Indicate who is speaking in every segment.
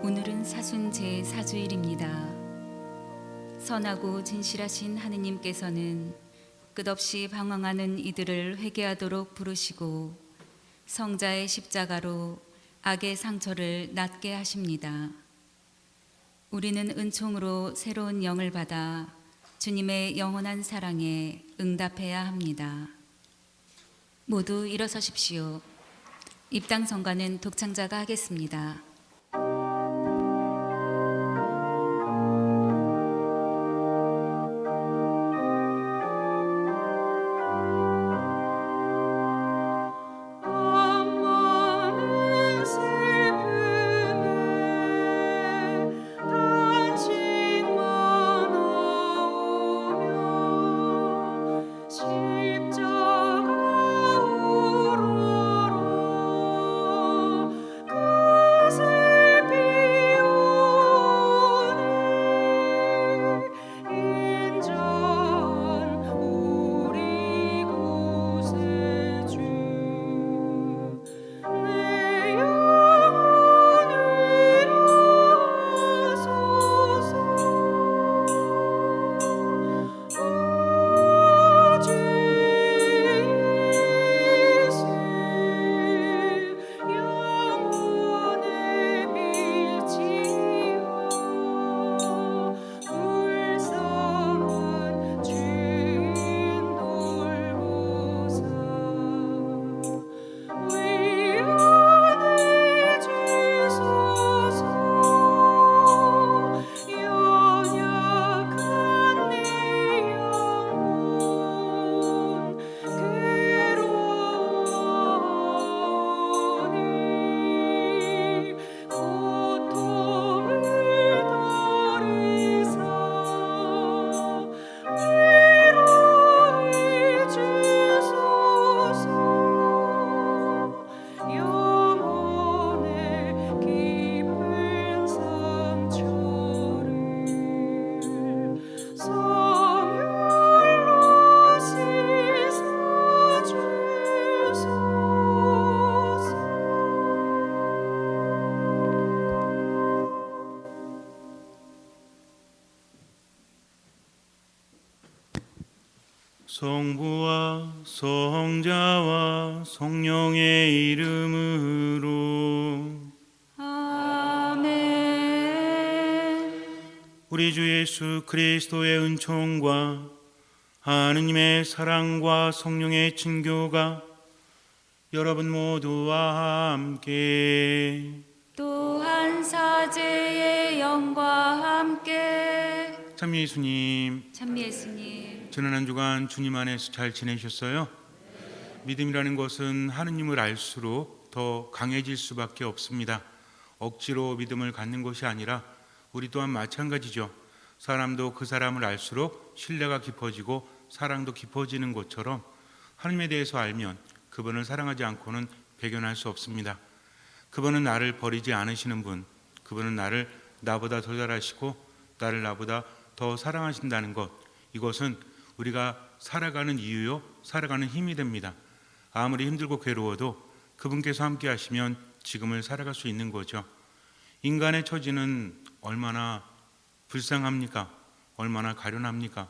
Speaker 1: 오늘은 사순 제4주일입니다. 선하고 진실하신 하느님께서는 끝없이 방황하는 이들을 회개하도록 부르시고 성자의 십자가로 악의 상처를 낫게 하십니다. 우리는 은총으로 새로운 영을 받아 주님의 영원한 사랑에 응답해야 합니다. 모두 일어서십시오. 입당 선가는 독창자가 하겠습니다.
Speaker 2: 성부와 성자와 성령의 이름으로
Speaker 1: 아멘.
Speaker 2: 우리 주 예수 그리스도의 은총과 하느님의 사랑과 성령의 친교가 여러분 모두와 함께
Speaker 1: 또한 사제의 영과 함께
Speaker 2: 참 예수님,
Speaker 1: 찬미 예수님,
Speaker 2: 지난 한 주간 주님 안에서 잘 지내셨어요? 믿음이라는 것은 하느님을 알수록 더 강해질 수밖에 없습니다. 억지로 믿음을 갖는 것이 아니라 우리 또한 마찬가지죠. 사람도 그 사람을 알수록 신뢰가 깊어지고 사랑도 깊어지는 것처럼 하느님에 대해서 알면 그분을 사랑하지 않고는 배견할 수 없습니다. 그분은 나를 버리지 않으시는 분, 그분은 나를 나보다 더 잘하시고 나를 나보다 더 사랑하신다는 것, 이것은 우리가 살아가는 이유요, 살아가는 힘이 됩니다. 아무리 힘들고 괴로워도 그분께서 함께 하시면 지금을 살아갈 수 있는 거죠. 인간의 처지는 얼마나 불쌍합니까? 얼마나 가련합니까?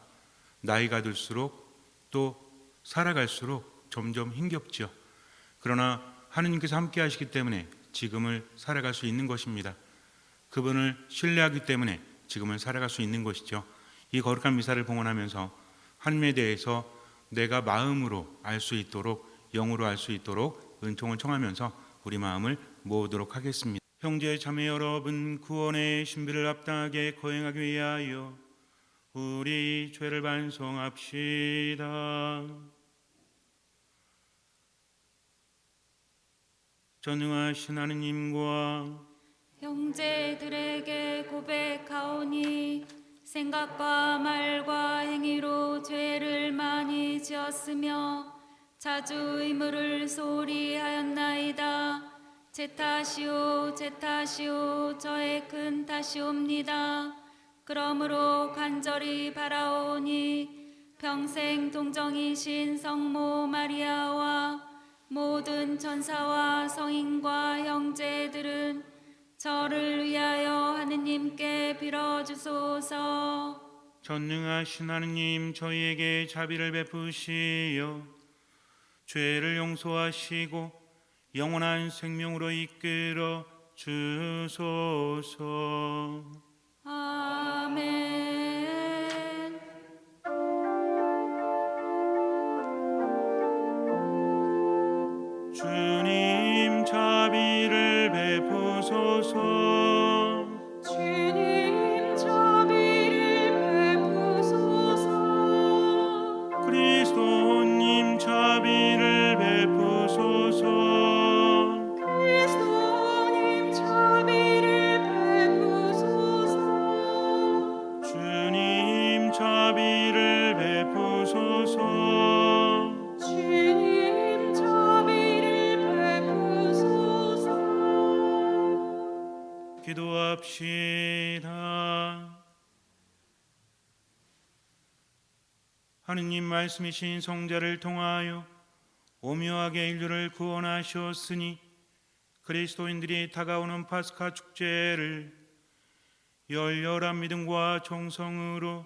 Speaker 2: 나이가 들수록 또 살아갈수록 점점 힘겹죠. 그러나 하느님께서 함께 하시기 때문에 지금을 살아갈 수 있는 것입니다. 그분을 신뢰하기 때문에 지금을 살아갈 수 있는 것이죠. 이 거룩한 미사를 봉헌하면서 하느님에 대해서 내가 마음으로 알 수 있도록, 영으로 알 수 있도록 은총을 청하면서 우리 마음을 모으도록 하겠습니다. 형제 자매 여러분, 구원의 신비를 합당하게 거행하기 위하여 우리 죄를 반성합시다. 전능하신 하느님과
Speaker 1: 형제들에게 고백하오니 생각과 말과 행위로 죄를 많이 지었으며 자주 의무를 소홀히 하였나이다. 제 탓이오 제 탓이오 저의 큰 탓이옵니다. 그러므로 간절히 바라오니 평생 동정이신 성모 마리아와 모든 천사와 성인과 형제들은 저를 위하여 하느님께 빌어주소서.
Speaker 2: 전능하신 하느님, 저희에게 자비를 베푸시어 죄를 용서하시고 영원한 생명으로 이끌어 주소서.
Speaker 1: 아멘.
Speaker 2: 주님, 자비를 베푸소서.
Speaker 3: 주님 자비를 베푸소서.
Speaker 2: 그리스도님, 자비를 베푸소서.
Speaker 3: 그리스도님 자비를 베푸소서.
Speaker 2: 주님, 자비를 베푸소서.
Speaker 3: 주님 자비를 베푸소서.
Speaker 2: 기도합시다. 하느님, 말씀이신 성자를 통하여 오묘하게 인류를 구원하셨으니 그리스도인들이 다가오는 파스카 축제를 열렬한 믿음과 정성으로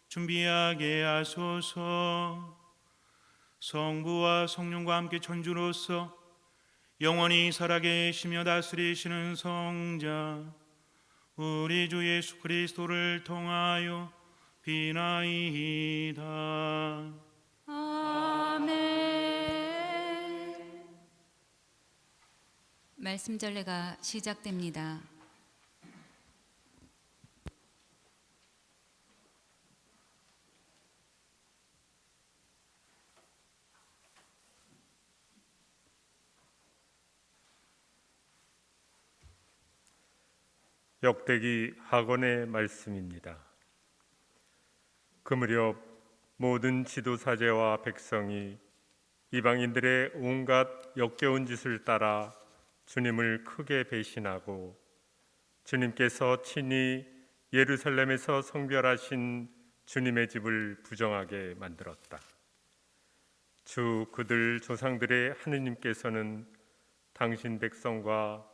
Speaker 2: 준비하게 하소서. 성부와 성령과 함께 천주로서 영원히 살아계시며 다스리시는 성자 우리 주 예수 그리스도를 통하여 비나이다.
Speaker 1: 아멘. 말씀 전례가 시작됩니다.
Speaker 4: 역대기 학원의 말씀입니다. 그 무렵 모든 지도사제와 백성이 이방인들의 온갖 역겨운 짓을 따라 주님을 크게 배신하고 주님께서 친히 예루살렘에서 성별하신 주님의 집을 부정하게 만들었다. 주 그들 조상들의 하느님께서는 당신 백성과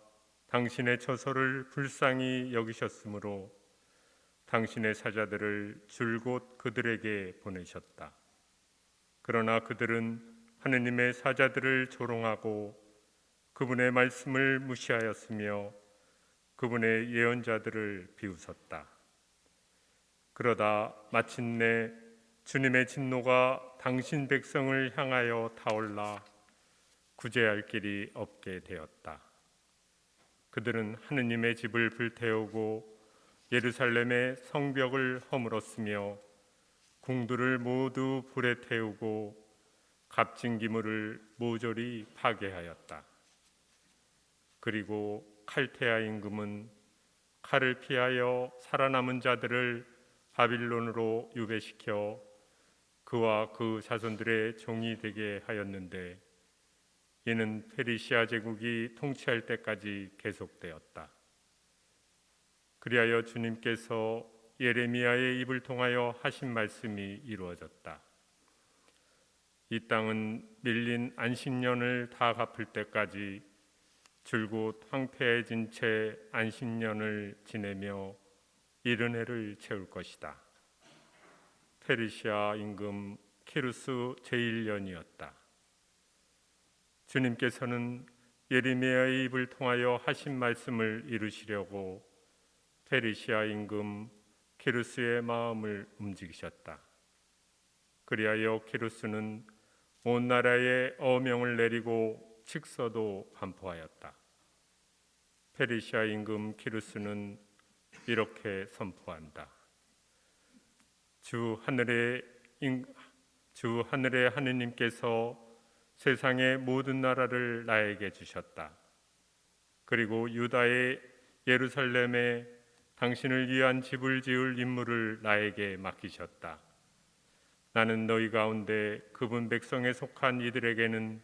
Speaker 4: 당신의 처소를 불쌍히 여기셨으므로 당신의 사자들을 줄곧 그들에게 보내셨다. 그러나 그들은 하느님의 사자들을 조롱하고 그분의 말씀을 무시하였으며 그분의 예언자들을 비웃었다. 그러다 마침내 주님의 진노가 당신 백성을 향하여 타올라 구제할 길이 없게 되었다. 그들은 하느님의 집을 불태우고 예루살렘의 성벽을 허물었으며 궁들을 모두 불에 태우고 값진 기물을 모조리 파괴하였다. 그리고 칼테아 임금은 칼을 피하여 살아남은 자들을 바빌론으로 유배시켜 그와 그 자손들의 종이 되게 하였는데 이는 페르시아 제국이 통치할 때까지 계속되었다. 그리하여 주님께서 예레미야의 입을 통하여 하신 말씀이 이루어졌다. 이 땅은 밀린 안식년을 다 갚을 때까지 줄곧 황폐해진 채 안식년을 지내며 이른 해를 채울 것이다. 페르시아 임금 키루스 제1년이었다. 주님께서는 예레미야의 입을 통하여 하신 말씀을 이루시려고 페르시아 임금 키루스의 마음을 움직이셨다. 그리하여 키루스는 온 나라에 어명을 내리고 칙서도 반포하였다. 페르시아 임금 키루스는 이렇게 선포한다. 주 하늘의 하느님께서 세상의 모든 나라를 나에게 주셨다. 그리고 유다의 예루살렘에 당신을 위한 집을 지을 임무를 나에게 맡기셨다. 나는 너희 가운데 그분 백성에 속한 이들에게는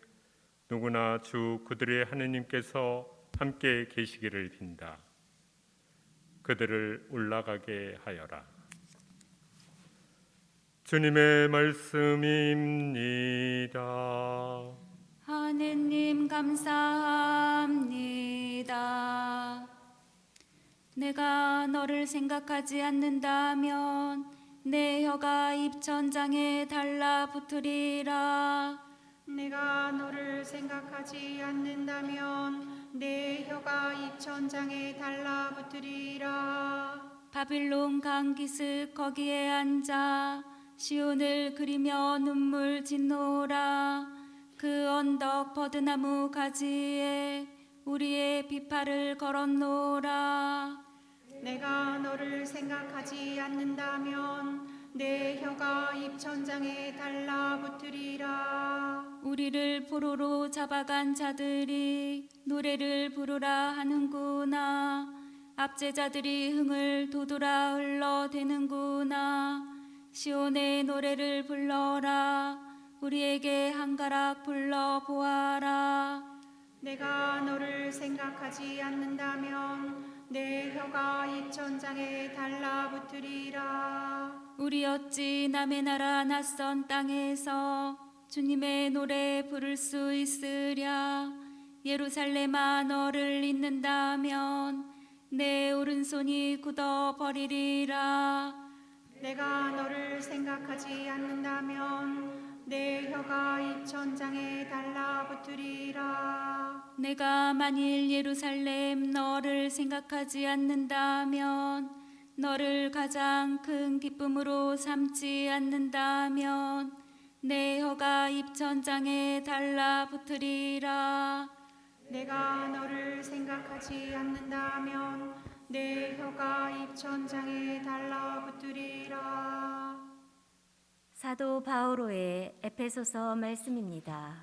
Speaker 4: 누구나 주 그들의 하느님께서 함께 계시기를 빈다. 그들을 올라가게 하여라. 주님의 말씀입니다.
Speaker 1: 하느님 감사합니다. 내가 너를 생각하지 않는다면 내 혀가 입천장에 달라붙으리라.
Speaker 3: 내가 너를 생각하지 않는다면 내 혀가 입천장에 달라붙으리라.
Speaker 1: 바빌론 강기슭 거기에 앉아 시온을 그리며 눈물 짓노라. 그 언덕 버드나무 가지에 우리의 비파를 걸었노라.
Speaker 3: 내가 너를 생각하지 않는다면 내 혀가 입천장에 달라붙으리라.
Speaker 1: 우리를 포로로 잡아간 자들이 노래를 부르라 하는구나. 압제자들이 흥을 돋우라 흘러대는구나. 시온의 노래를 불러라. 우리에게 한가락 불러보아라.
Speaker 3: 내가 너를 생각하지 않는다면 내 혀가 입천장에 달라붙으리라.
Speaker 1: 우리 어찌 남의 나라 낯선 땅에서 주님의 노래 부를 수 있으랴. 예루살렘아 너를 잊는다면 내 오른손이 굳어버리리라.
Speaker 3: 내가 너를 생각하지 않는다면 내 혀가 입천장에 달라붙으리라.
Speaker 1: 내가 만일 예루살렘 너를 생각하지 않는다면 너를 가장 큰 기쁨으로 삼지 않는다면 내 혀가 입천장에 달라붙으리라.
Speaker 3: 내가 너를 생각하지 않는다면 내 혀가 입천장에 달라붙으리라.
Speaker 5: 사도 바오로의 에페소서 말씀입니다.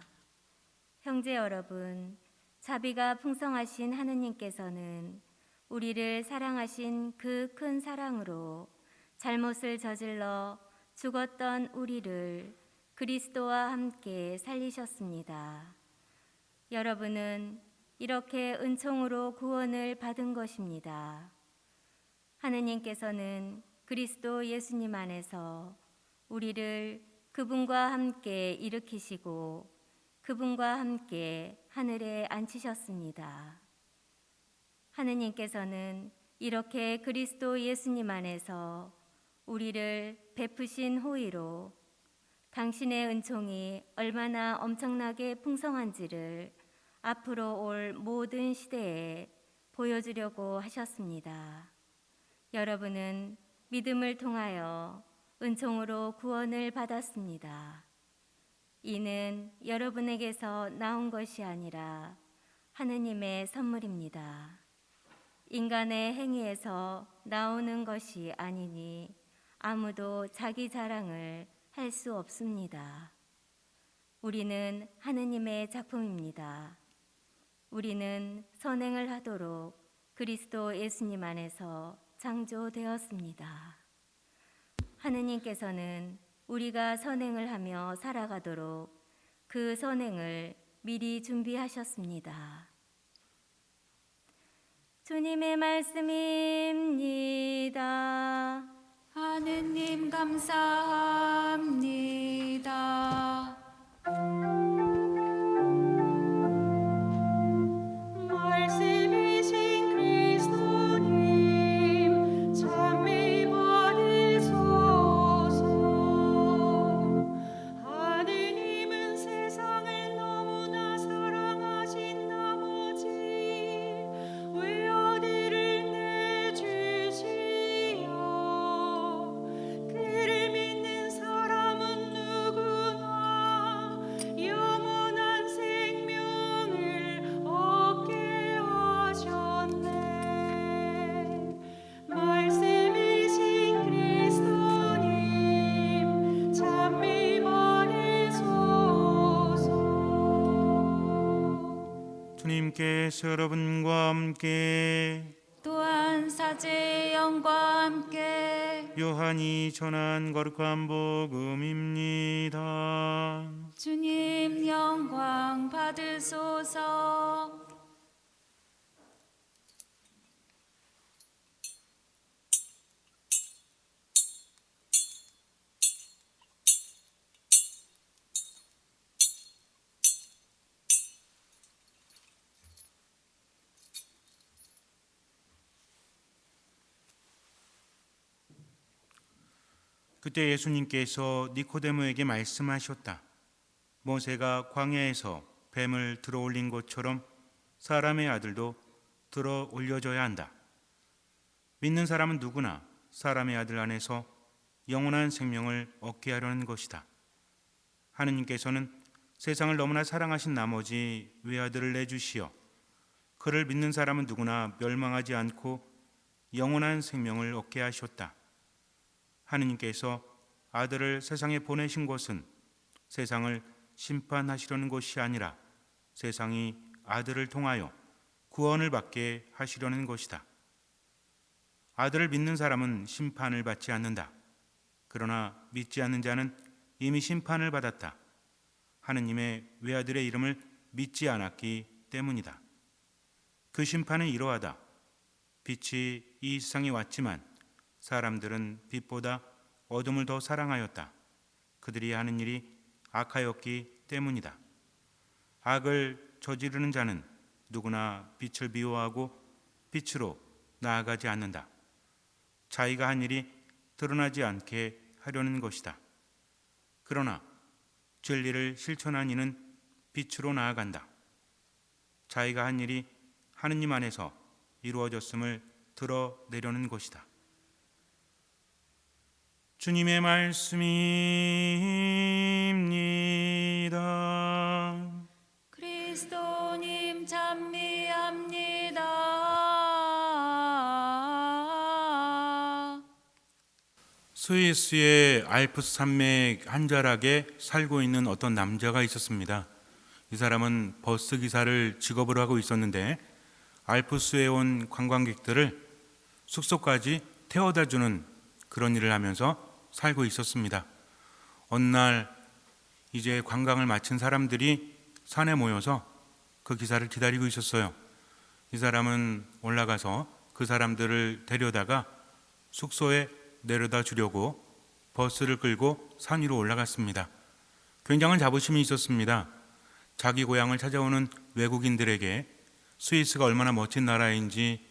Speaker 5: 형제 여러분, 자비가 풍성하신 하느님께서는 우리를 사랑하신 그 큰 사랑으로 잘못을 저질러 죽었던 우리를 그리스도와 함께 살리셨습니다. 여러분은 이렇게 은총으로 구원을 받은 것입니다. 하느님께서는 그리스도 예수님 안에서 우리를 그분과 함께 일으키시고 그분과 함께 하늘에 앉히셨습니다. 하느님께서는 이렇게 그리스도 예수님 안에서 우리를 베푸신 호의로 당신의 은총이 얼마나 엄청나게 풍성한지를 앞으로 올 모든 시대에 보여주려고 하셨습니다. 여러분은 믿음을 통하여 은총으로 구원을 받았습니다. 이는 여러분에게서 나온 것이 아니라 하느님의 선물입니다. 인간의 행위에서 나오는 것이 아니니 아무도 자기 자랑을 할 수 없습니다. 우리는 하느님의 작품입니다. 우리는 선행을 하도록 그리스도 예수님 안에서 창조되었습니다. 하느님께서는 우리가 선행을 하며 살아가도록 그 선행을 미리 준비하셨습니다. 주님의 말씀입니다.
Speaker 1: 하느님 감사합니다.
Speaker 3: 말씀이신 그리스도님 찬미 받으소서. 하느님은 세상을 너무나 사랑하신 나머지 외아들을 내주시어 그를 믿는 사람은 누구나 영원한 생명을 얻게 하셨네. 말씀이신 그리스도님 찬미 받으소서.
Speaker 2: 주님께서 여러분과 함께
Speaker 1: 또한 사제의 영과 함께
Speaker 2: 요한이 전한 거룩한 복음입니다.
Speaker 1: 주님 영광 받으소서.
Speaker 2: 그때 예수님께서 니코데모에게 말씀하셨다. 모세가 광야에서 뱀을 들어 올린 것처럼 사람의 아들도 들어 올려져야 한다. 믿는 사람은 누구나 사람의 아들 안에서 영원한 생명을 얻게 하려는 것이다. 하느님께서는 세상을 너무나 사랑하신 나머지 외아들을 내주시어 그를 믿는 사람은 누구나 멸망하지 않고 영원한 생명을 얻게 하셨다. 하느님께서 아들을 세상에 보내신 것은 세상을 심판하시려는 것이 아니라 세상이 아들을 통하여 구원을 받게 하시려는 것이다. 아들을 믿는 사람은 심판을 받지 않는다. 그러나 믿지 않는 자는 이미 심판을 받았다. 하느님의 외아들의 이름을 믿지 않았기 때문이다. 그 심판은 이러하다. 빛이 이 세상에 왔지만 사람들은 빛보다 어둠을 더 사랑하였다. 그들이 하는 일이 악하였기 때문이다. 악을 저지르는 자는 누구나 빛을 미워하고 빛으로 나아가지 않는다. 자기가 한 일이 드러나지 않게 하려는 것이다. 그러나 진리를 실천한 이는 빛으로 나아간다. 자기가 한 일이 하느님 안에서 이루어졌음을 드러내려는 것이다. 주님의 말씀입니다.
Speaker 1: 그리스도님 찬미합니다.
Speaker 2: 스위스의 알프스 산맥 한 자락에 살고 있는 어떤 남자가 있었습니다. 이 사람은 버스 기사를 직업으로 하고 있었는데 알프스에 온 관광객들을 숙소까지 태워다 주는 그런 일을 하면서 살고 있었습니다. 어느 날 이제 관광을 마친 사람들이 산에 모여서 그 기사를 기다리고 있었어요. 이 사람은 올라가서 그 사람들을 데려다가 숙소에 내려다 주려고 버스를 끌고 산 위로 올라갔습니다. 굉장한 자부심이 있었습니다. 자기 고향을 찾아오는 외국인들에게 스위스가 얼마나 멋진 나라인지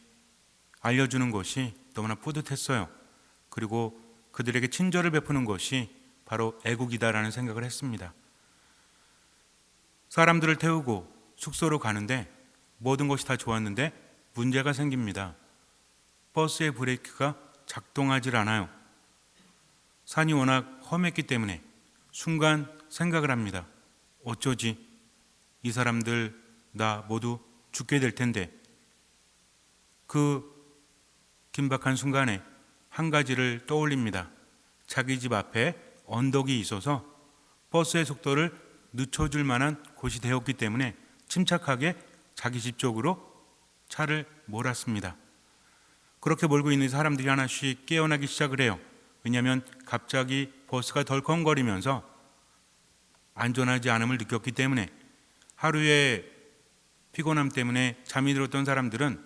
Speaker 2: 알려주는 것이 너무나 뿌듯했어요. 그리고 그들에게 친절을 베푸는 것이 바로 애국이다라는 생각을 했습니다. 사람들을 태우고 숙소로 가는데 모든 것이 다 좋았는데 문제가 생깁니다. 버스의 브레이크가 작동하질 않아요. 산이 워낙 험했기 때문에 순간 생각을 합니다. 어쩌지? 이 사람들 나 모두 죽게 될 텐데. 그 긴박한 순간에 한 가지를 떠올립니다. 자기 집 앞에 언덕이 있어서 버스의 속도를 늦춰줄 만한 곳이 되었기 때문에 침착하게 자기 집 쪽으로 차를 몰았습니다. 그렇게 몰고 있는 사람들이 하나씩 깨어나기 시작을 해요. 왜냐하면 갑자기 버스가 덜컹거리면서 안전하지 않음을 느꼈기 때문에 하루의 피곤함 때문에 잠이 들었던 사람들은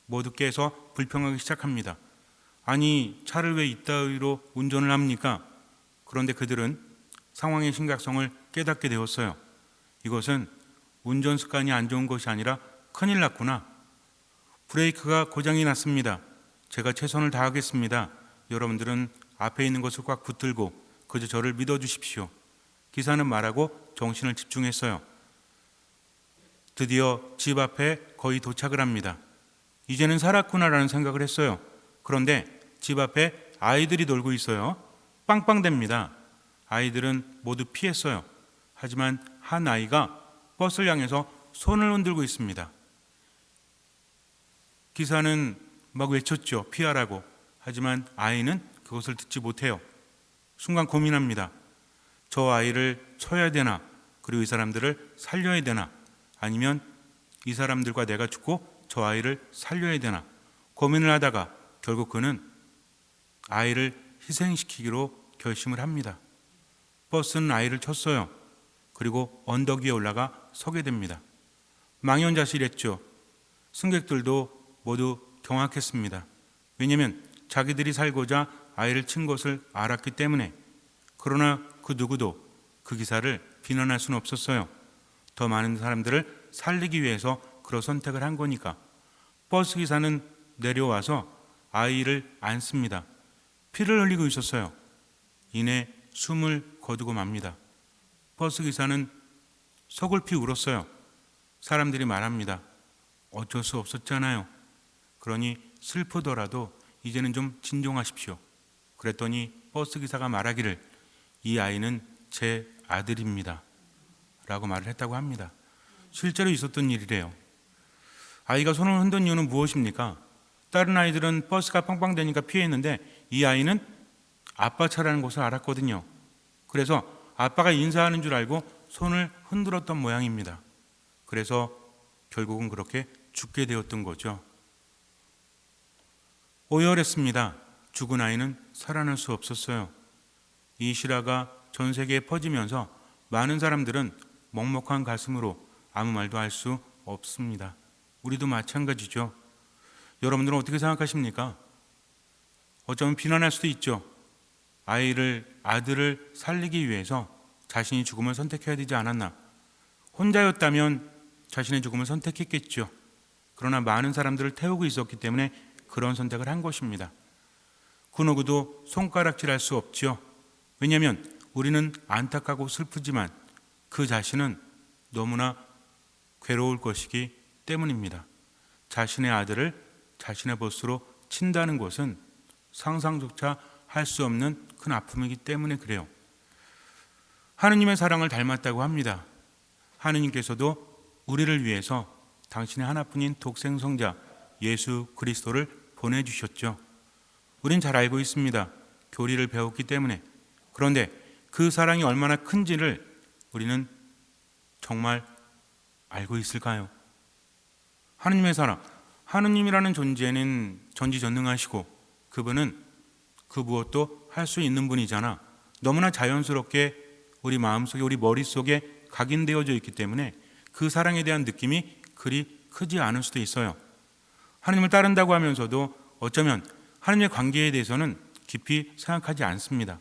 Speaker 2: 모두 깨서 불평하기 시작합니다. 아니 차를 왜 이따위로 운전을 합니까? 그런데 그들은 상황의 심각성을 깨닫게 되었어요. 이것은 운전 습관이 안 좋은 것이 아니라 큰일 났구나. 브레이크가 고장이 났습니다. 제가 최선을 다하겠습니다. 여러분들은 앞에 있는 것을 꽉 붙들고 그저 저를 믿어주십시오. 기사는 말하고 정신을 집중했어요. 드디어 집 앞에 거의 도착을 합니다. 이제는 살았구나라는 생각을 했어요. 그런데 집 앞에 아이들이 놀고 있어요. 빵빵댑니다. 아이들은 모두 피했어요. 하지만 한 아이가 버스를 향해서 손을 흔들고 있습니다. 기사는 막 외쳤죠. 피하라고. 하지만 아이는 그것을 듣지 못해요. 순간 고민합니다. 저 아이를 쳐야 되나? 그리고 이 사람들을 살려야 되나? 아니면 이 사람들과 내가 죽고 저 아이를 살려야 되나? 고민을 하다가 결국 그는 아이를 희생시키기로 결심을 합니다. 버스는 아이를 쳤어요. 그리고 언덕 위에 올라가 서게 됩니다. 망연자실했죠. 승객들도 모두 경악했습니다. 왜냐하면 자기들이 살고자 아이를 친 것을 알았기 때문에. 그러나 그 누구도 그 기사를 비난할 수는 없었어요. 더 많은 사람들을 살리기 위해서 그런 선택을 한 거니까. 버스 기사는 내려와서 아이를 안습니다. 피를 흘리고 있었어요. 이내 숨을 거두고 맙니다. 버스 기사는 서글피 울었어요. 사람들이 말합니다. 어쩔 수 없었잖아요. 그러니 슬프더라도 이제는 좀 진정하십시오. 그랬더니 버스 기사가 말하기를 이 아이는 제 아들입니다 라고 말을 했다고 합니다. 실제로 있었던 일이래요. 아이가 손을 흔든 이유는 무엇입니까? 다른 아이들은 버스가 빵빵대니까 피했는데 이 아이는 아빠 차라는 것을 알았거든요. 그래서 아빠가 인사하는 줄 알고 손을 흔들었던 모양입니다. 그래서 결국은 그렇게 죽게 되었던 거죠. 오열했습니다. 죽은 아이는 살아날 수 없었어요. 이 실화가 전 세계에 퍼지면서 많은 사람들은 먹먹한 가슴으로 아무 말도 할 수 없습니다. 우리도 마찬가지죠. 여러분들은 어떻게 생각하십니까? 어쩌면 비난할 수도 있죠. 아들을 살리기 위해서 자신이 죽음을 선택해야 되지 않았나? 혼자였다면 자신의 죽음을 선택했겠죠. 그러나 많은 사람들을 태우고 있었기 때문에 그런 선택을 한 것입니다. 그 누구도 손가락질할 수 없죠. 왜냐하면 우리는 안타깝고 슬프지만 그 자신은 너무나 괴로울 것이기 때문입니다. 자신의 아들을 자신의 버스로 친다는 것은 상상조차 할 수 없는 큰 아픔이기 때문에 그래요. 하느님의 사랑을 닮았다고 합니다. 하느님께서도 우리를 위해서 당신의 하나뿐인 독생성자 예수 그리스도를 보내주셨죠. 우린 잘 알고 있습니다. 교리를 배웠기 때문에. 그런데 그 사랑이 얼마나 큰지를 우리는 정말 알고 있을까요? 하느님의 사랑, 하느님이라는 존재는 전지전능하시고 그분은 그 무엇도 할 수 있는 분이잖아. 너무나 자연스럽게 우리 마음속에 우리 머릿속에 각인되어져 있기 때문에 그 사랑에 대한 느낌이 그리 크지 않을 수도 있어요. 하느님을 따른다고 하면서도 어쩌면 하느님의 관계에 대해서는 깊이 생각하지 않습니다.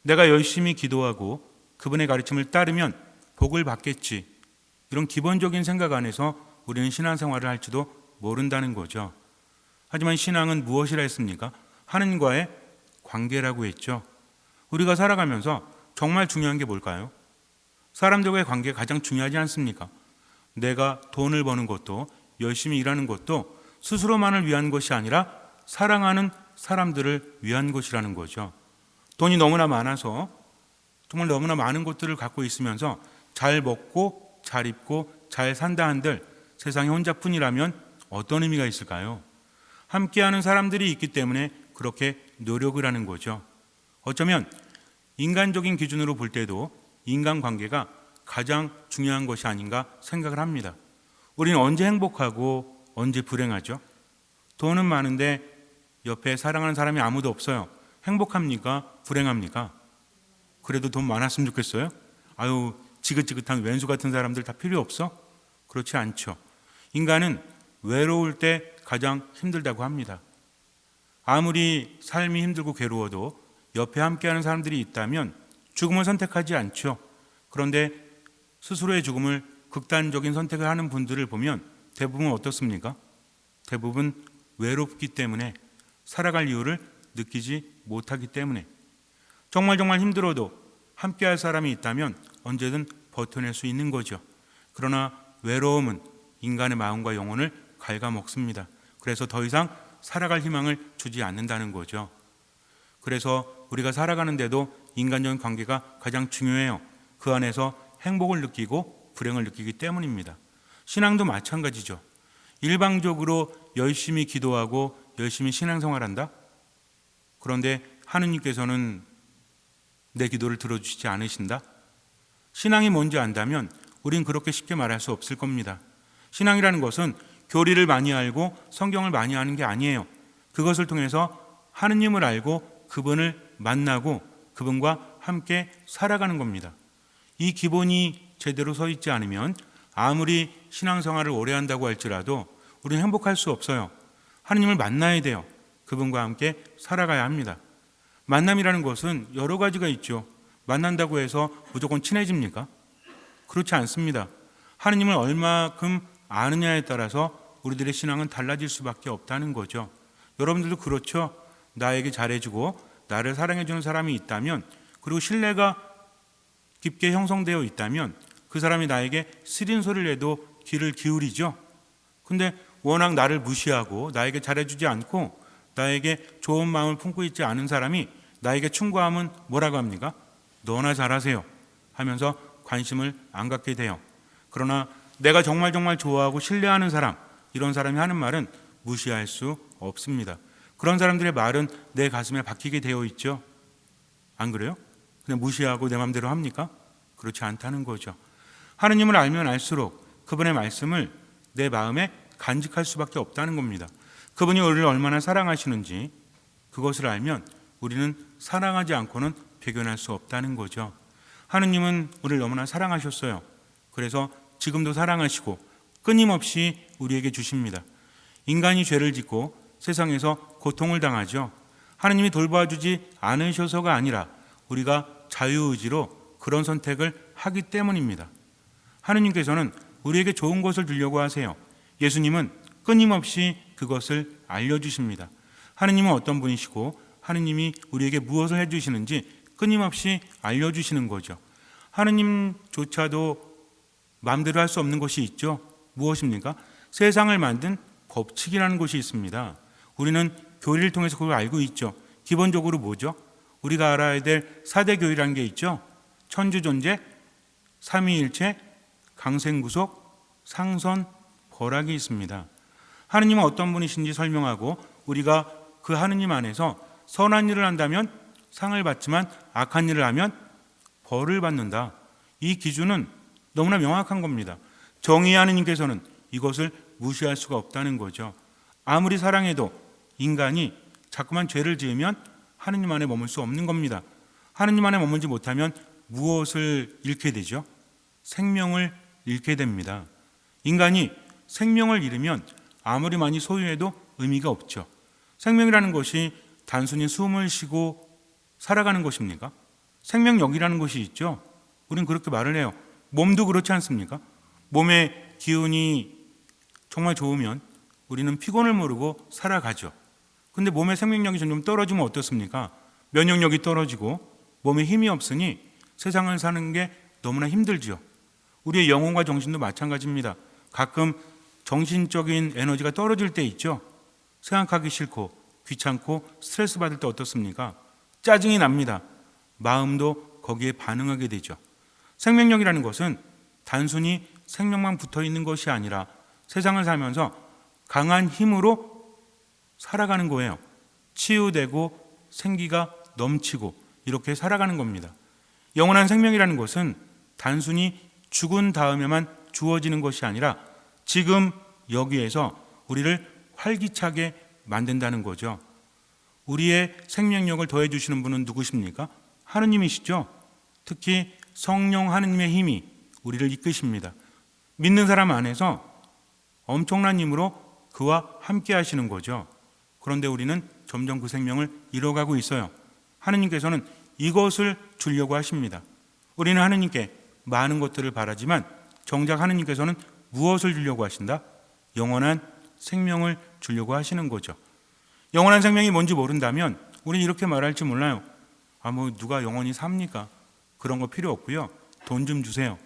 Speaker 2: 내가 열심히 기도하고 그분의 가르침을 따르면 복을 받겠지. 이런 기본적인 생각 안에서 우리는 신앙생활을 할지도 모른다는 거죠. 하지만 신앙은 무엇이라 했습니까? 하느님과의 관계라고 했죠. 우리가 살아가면서 정말 중요한 게 뭘까요? 사람들과의 관계가 가장 중요하지 않습니까? 내가 돈을 버는 것도 열심히 일하는 것도 스스로만을 위한 것이 아니라 사랑하는 사람들을 위한 것이라는 거죠. 돈이 너무나 많아서 정말 너무나 많은 것들을 갖고 있으면서 잘 먹고 잘 입고 잘 산다 한들 세상에 혼자뿐이라면 어떤 의미가 있을까요? 함께하는 사람들이 있기 때문에 그렇게 노력을 하는 거죠. 어쩌면 인간적인 기준으로 볼 때도 인간관계가 가장 중요한 것이 아닌가 생각을 합니다. 우리는 언제 행복하고 언제 불행하죠? 돈은 많은데 옆에 사랑하는 사람이 아무도 없어요. 행복합니까? 불행합니까? 그래도 돈 많았으면 좋겠어요? 아유, 지긋지긋한 왼수 같은 사람들 다 필요 없어? 그렇지 않죠. 인간은 외로울 때 가장 힘들다고 합니다. 아무리 삶이 힘들고 괴로워도 옆에 함께하는 사람들이 있다면 죽음을 선택하지 않죠. 그런데 스스로의 죽음을 극단적인 선택을 하는 분들을 보면 대부분 어떻습니까? 대부분 외롭기 때문에 살아갈 이유를 느끼지 못하기 때문에 정말 힘들어도 함께할 사람이 있다면 언제든 버텨낼 수 있는 거죠. 그러나 외로움은 인간의 마음과 영혼을 갉아먹습니다. 그래서 더 이상 살아갈 희망을 주지 않는다는 거죠. 그래서 우리가 살아가는데도 인간적인 관계가 가장 중요해요. 그 안에서 행복을 느끼고 불행을 느끼기 때문입니다. 신앙도 마찬가지죠. 일방적으로 열심히 기도하고 열심히 신앙생활한다? 그런데 하느님께서는 내 기도를 들어주시지 않으신다? 신앙이 뭔지 안다면 우린 그렇게 쉽게 말할 수 없을 겁니다. 신앙이라는 것은 교리를 많이 알고 성경을 많이 아는 게 아니에요. 그것을 통해서 하느님을 알고 그분을 만나고 그분과 함께 살아가는 겁니다. 이 기본이 제대로 서 있지 않으면 아무리 신앙생활을 오래 한다고 할지라도 우리는 행복할 수 없어요. 하느님을 만나야 돼요. 그분과 함께 살아가야 합니다. 만남이라는 것은 여러 가지가 있죠. 만난다고 해서 무조건 친해집니까? 그렇지 않습니다. 하느님을 얼마큼 아느냐에 따라서 우리들의 신앙은 달라질 수밖에 없다는 거죠. 여러분들도 그렇죠? 나에게 잘해주고 나를 사랑해 주는 사람이 있다면, 그리고 신뢰가 깊게 형성되어 있다면 그 사람이 나에게 시린 소리를 해도 귀를 기울이죠. 근데 워낙 나를 무시하고 나에게 잘해주지 않고 나에게 좋은 마음을 품고 있지 않은 사람이 나에게 충고하면 뭐라고 합니까? 너나 잘하세요 하면서 관심을 안 갖게 돼요. 그러나 내가 정말 좋아하고 신뢰하는 사람, 이런 사람이 하는 말은 무시할 수 없습니다. 그런 사람들의 말은 내 가슴에 박히게 되어 있죠. 안 그래요? 그냥 무시하고 내 마음대로 합니까? 그렇지 않다는 거죠. 하느님을 알면 알수록 그분의 말씀을 내 마음에 간직할 수밖에 없다는 겁니다. 그분이 우리를 얼마나 사랑하시는지 그것을 알면 우리는 사랑하지 않고는 배견할 수 없다는 거죠. 하느님은 우리를 너무나 사랑하셨어요. 그래서 지금도 사랑하시고 끊임없이 우리에게 주십니다. 인간이 죄를 짓고 세상에서 고통을 당하죠. 하느님이 돌봐주지 않으셔서가 아니라 우리가 자유의지로 그런 선택을 하기 때문입니다. 하느님께서는 우리에게 좋은 것을 주려고 하세요. 예수님은 끊임없이 그것을 알려주십니다. 하느님은 어떤 분이시고 하느님이 우리에게 무엇을 해주시는지 끊임없이 알려주시는 거죠. 하느님조차도 마음대로 할 수 없는 것이 있죠. 무엇입니까? 세상을 만든 법칙이라는 것이 있습니다. 우리는 교리를 통해서 그걸 알고 있죠. 기본적으로 뭐죠? 우리가 알아야 될 4대 교리라는 게 있죠. 천주존재, 삼위일체, 강생구속, 상선, 벌학이 있습니다. 하느님은 어떤 분이신지 설명하고 우리가 그 하느님 안에서 선한 일을 한다면 상을 받지만 악한 일을 하면 벌을 받는다. 이 기준은 너무나 명확한 겁니다. 정의의 하느님께서는 이것을 무시할 수가 없다는 거죠. 아무리 사랑해도 인간이 자꾸만 죄를 지으면 하느님 안에 머물 수 없는 겁니다. 하느님 안에 머물지 못하면 무엇을 잃게 되죠? 생명을 잃게 됩니다. 인간이 생명을 잃으면 아무리 많이 소유해도 의미가 없죠. 생명이라는 것이 단순히 숨을 쉬고 살아가는 것입니까? 생명력이라는 것이 있죠. 우린 그렇게 말을 해요. 몸도 그렇지 않습니까? 몸의 기운이 정말 좋으면 우리는 피곤을 모르고 살아가죠. 근데 몸의 생명력이 점점 떨어지면 어떻습니까? 면역력이 떨어지고 몸에 힘이 없으니 세상을 사는 게 너무나 힘들죠. 우리의 영혼과 정신도 마찬가지입니다. 가끔 정신적인 에너지가 떨어질 때 있죠. 생각하기 싫고 귀찮고 스트레스 받을 때 어떻습니까? 짜증이 납니다. 마음도 거기에 반응하게 되죠. 생명력이라는 것은 단순히 생명만 붙어 있는 것이 아니라 세상을 살면서 강한 힘으로 살아가는 거예요. 치유되고 생기가 넘치고 이렇게 살아가는 겁니다. 영원한 생명이라는 것은 단순히 죽은 다음에만 주어지는 것이 아니라 지금 여기에서 우리를 활기차게 만든다는 거죠. 우리의 생명력을 더해 주시는 분은 누구십니까? 하느님이시죠. 특히 성령 하느님의 힘이 우리를 이끄십니다. 믿는 사람 안에서 엄청난 힘으로 그와 함께 하시는 거죠. 그런데 우리는 점점 그 생명을 잃어가고 있어요. 하느님께서는 이것을 주려고 하십니다. 우리는 하느님께 많은 것들을 바라지만 정작 하느님께서는 무엇을 주려고 하신다? 영원한 생명을 주려고 하시는 거죠. 영원한 생명이 뭔지 모른다면 우리는 이렇게 말할지 몰라요. 누가 영원히 삽니까? 그런 거 필요 없고요. 돈 좀 주세요.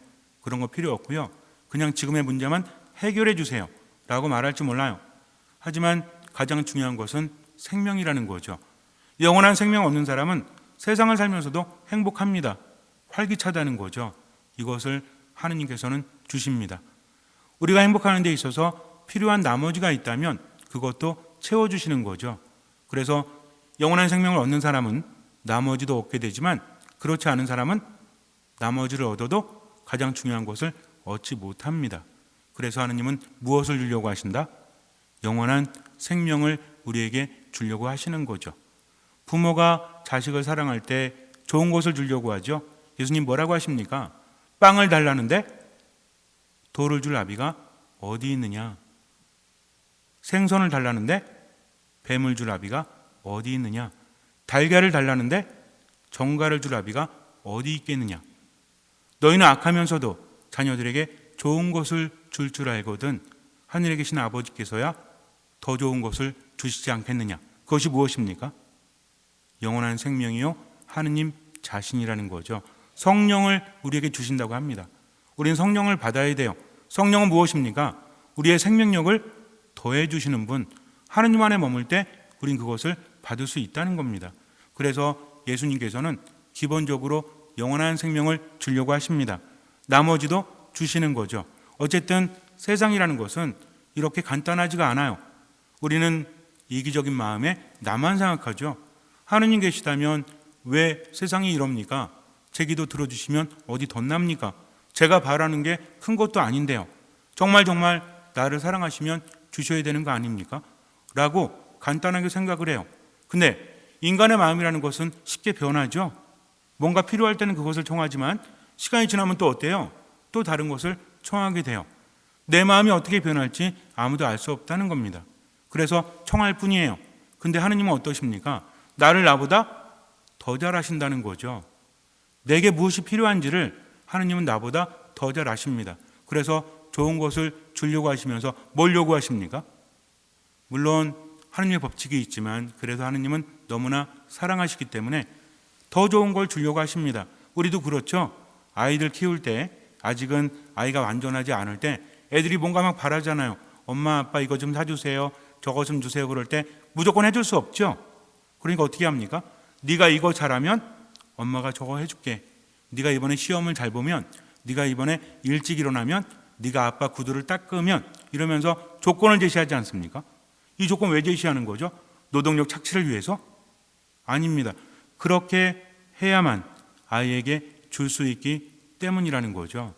Speaker 2: 그런 거 필요 없고요. 그냥 지금의 문제만 해결해 주세요. 라고 말할지 몰라요. 하지만 가장 중요한 것은 생명이라는 거죠. 영원한 생명 얻는 사람은 세상을 살면서도 행복합니다. 활기차다는 거죠. 이것을 하느님께서는 주십니다. 우리가 행복하는 데 있어서 필요한 나머지가 있다면 그것도 채워주시는 거죠. 그래서 영원한 생명을 얻는 사람은 나머지도 얻게 되지만 그렇지 않은 사람은 나머지를 얻어도 가장 중요한 것을 얻지 못합니다. 그래서 하느님은 무엇을 주려고 하신다? 영원한 생명을 우리에게 주려고 하시는 거죠. 부모가 자식을 사랑할 때 좋은 것을 주려고 하죠. 예수님 뭐라고 하십니까? 빵을 달라는데 돌을 줄 아비가 어디 있느냐? 생선을 달라는데 뱀을 줄 아비가 어디 있느냐? 달걀을 달라는데 정갈을 줄 아비가 어디 있겠느냐? 너희는 악하면서도 자녀들에게 좋은 것을 줄 줄 알거든 하늘에 계신 아버지께서야 더 좋은 것을 주시지 않겠느냐? 그것이 무엇입니까? 영원한 생명이요 하느님 자신이라는 거죠. 성령을 우리에게 주신다고 합니다. 우리는 성령을 받아야 돼요. 성령은 무엇입니까? 우리의 생명력을 더해주시는 분, 하느님 안에 머물 때 우린 그것을 받을 수 있다는 겁니다. 그래서 예수님께서는 기본적으로 영원한 생명을 주려고 하십니다. 나머지도 주시는 거죠. 어쨌든 세상이라는 것은 이렇게 간단하지가 않아요. 우리는 이기적인 마음에 나만 생각하죠. 하느님 계시다면 왜 세상이 이럽니까? 제 기도 들어주시면 어디 덧납니까? 제가 바라는 게 큰 것도 아닌데요. 정말 나를 사랑하시면 주셔야 되는 거 아닙니까? 라고 간단하게 생각을 해요. 근데 인간의 마음이라는 것은 쉽게 변하죠. 뭔가 필요할 때는 그것을 청하지만 시간이 지나면 또 어때요? 또 다른 것을 청하게 돼요. 내 마음이 어떻게 변할지 아무도 알 수 없다는 겁니다. 그래서 청할 뿐이에요. 근데 하느님은 어떠십니까? 나를 나보다 더 잘 아신다는 거죠. 내게 무엇이 필요한지를 하느님은 나보다 더 잘 아십니다. 그래서 좋은 것을 주려고 하시면서 뭘 요구하십니까? 물론 하느님의 법칙이 있지만 그래도 하느님은 너무나 사랑하시기 때문에 더 좋은 걸 주려고 하십니다. 우리도 그렇죠. 아이들 키울 때 아직은 아이가 완전하지 않을 때 애들이 뭔가 막 바라잖아요. 엄마 아빠 이거 좀 사주세요. 저거 좀 주세요. 그럴 때 무조건 해줄 수 없죠. 그러니까 어떻게 합니까? 네가 이거 잘하면 엄마가 저거 해줄게. 네가 이번에 시험을 잘 보면, 네가 이번에 일찍 일어나면, 네가 아빠 구두를 닦으면, 이러면서 조건을 제시하지 않습니까? 이 조건 왜 제시하는 거죠? 노동력 착취를 위해서? 아닙니다. 그렇게 해야만 아이에게 줄 수 있기 때문이라는 거죠.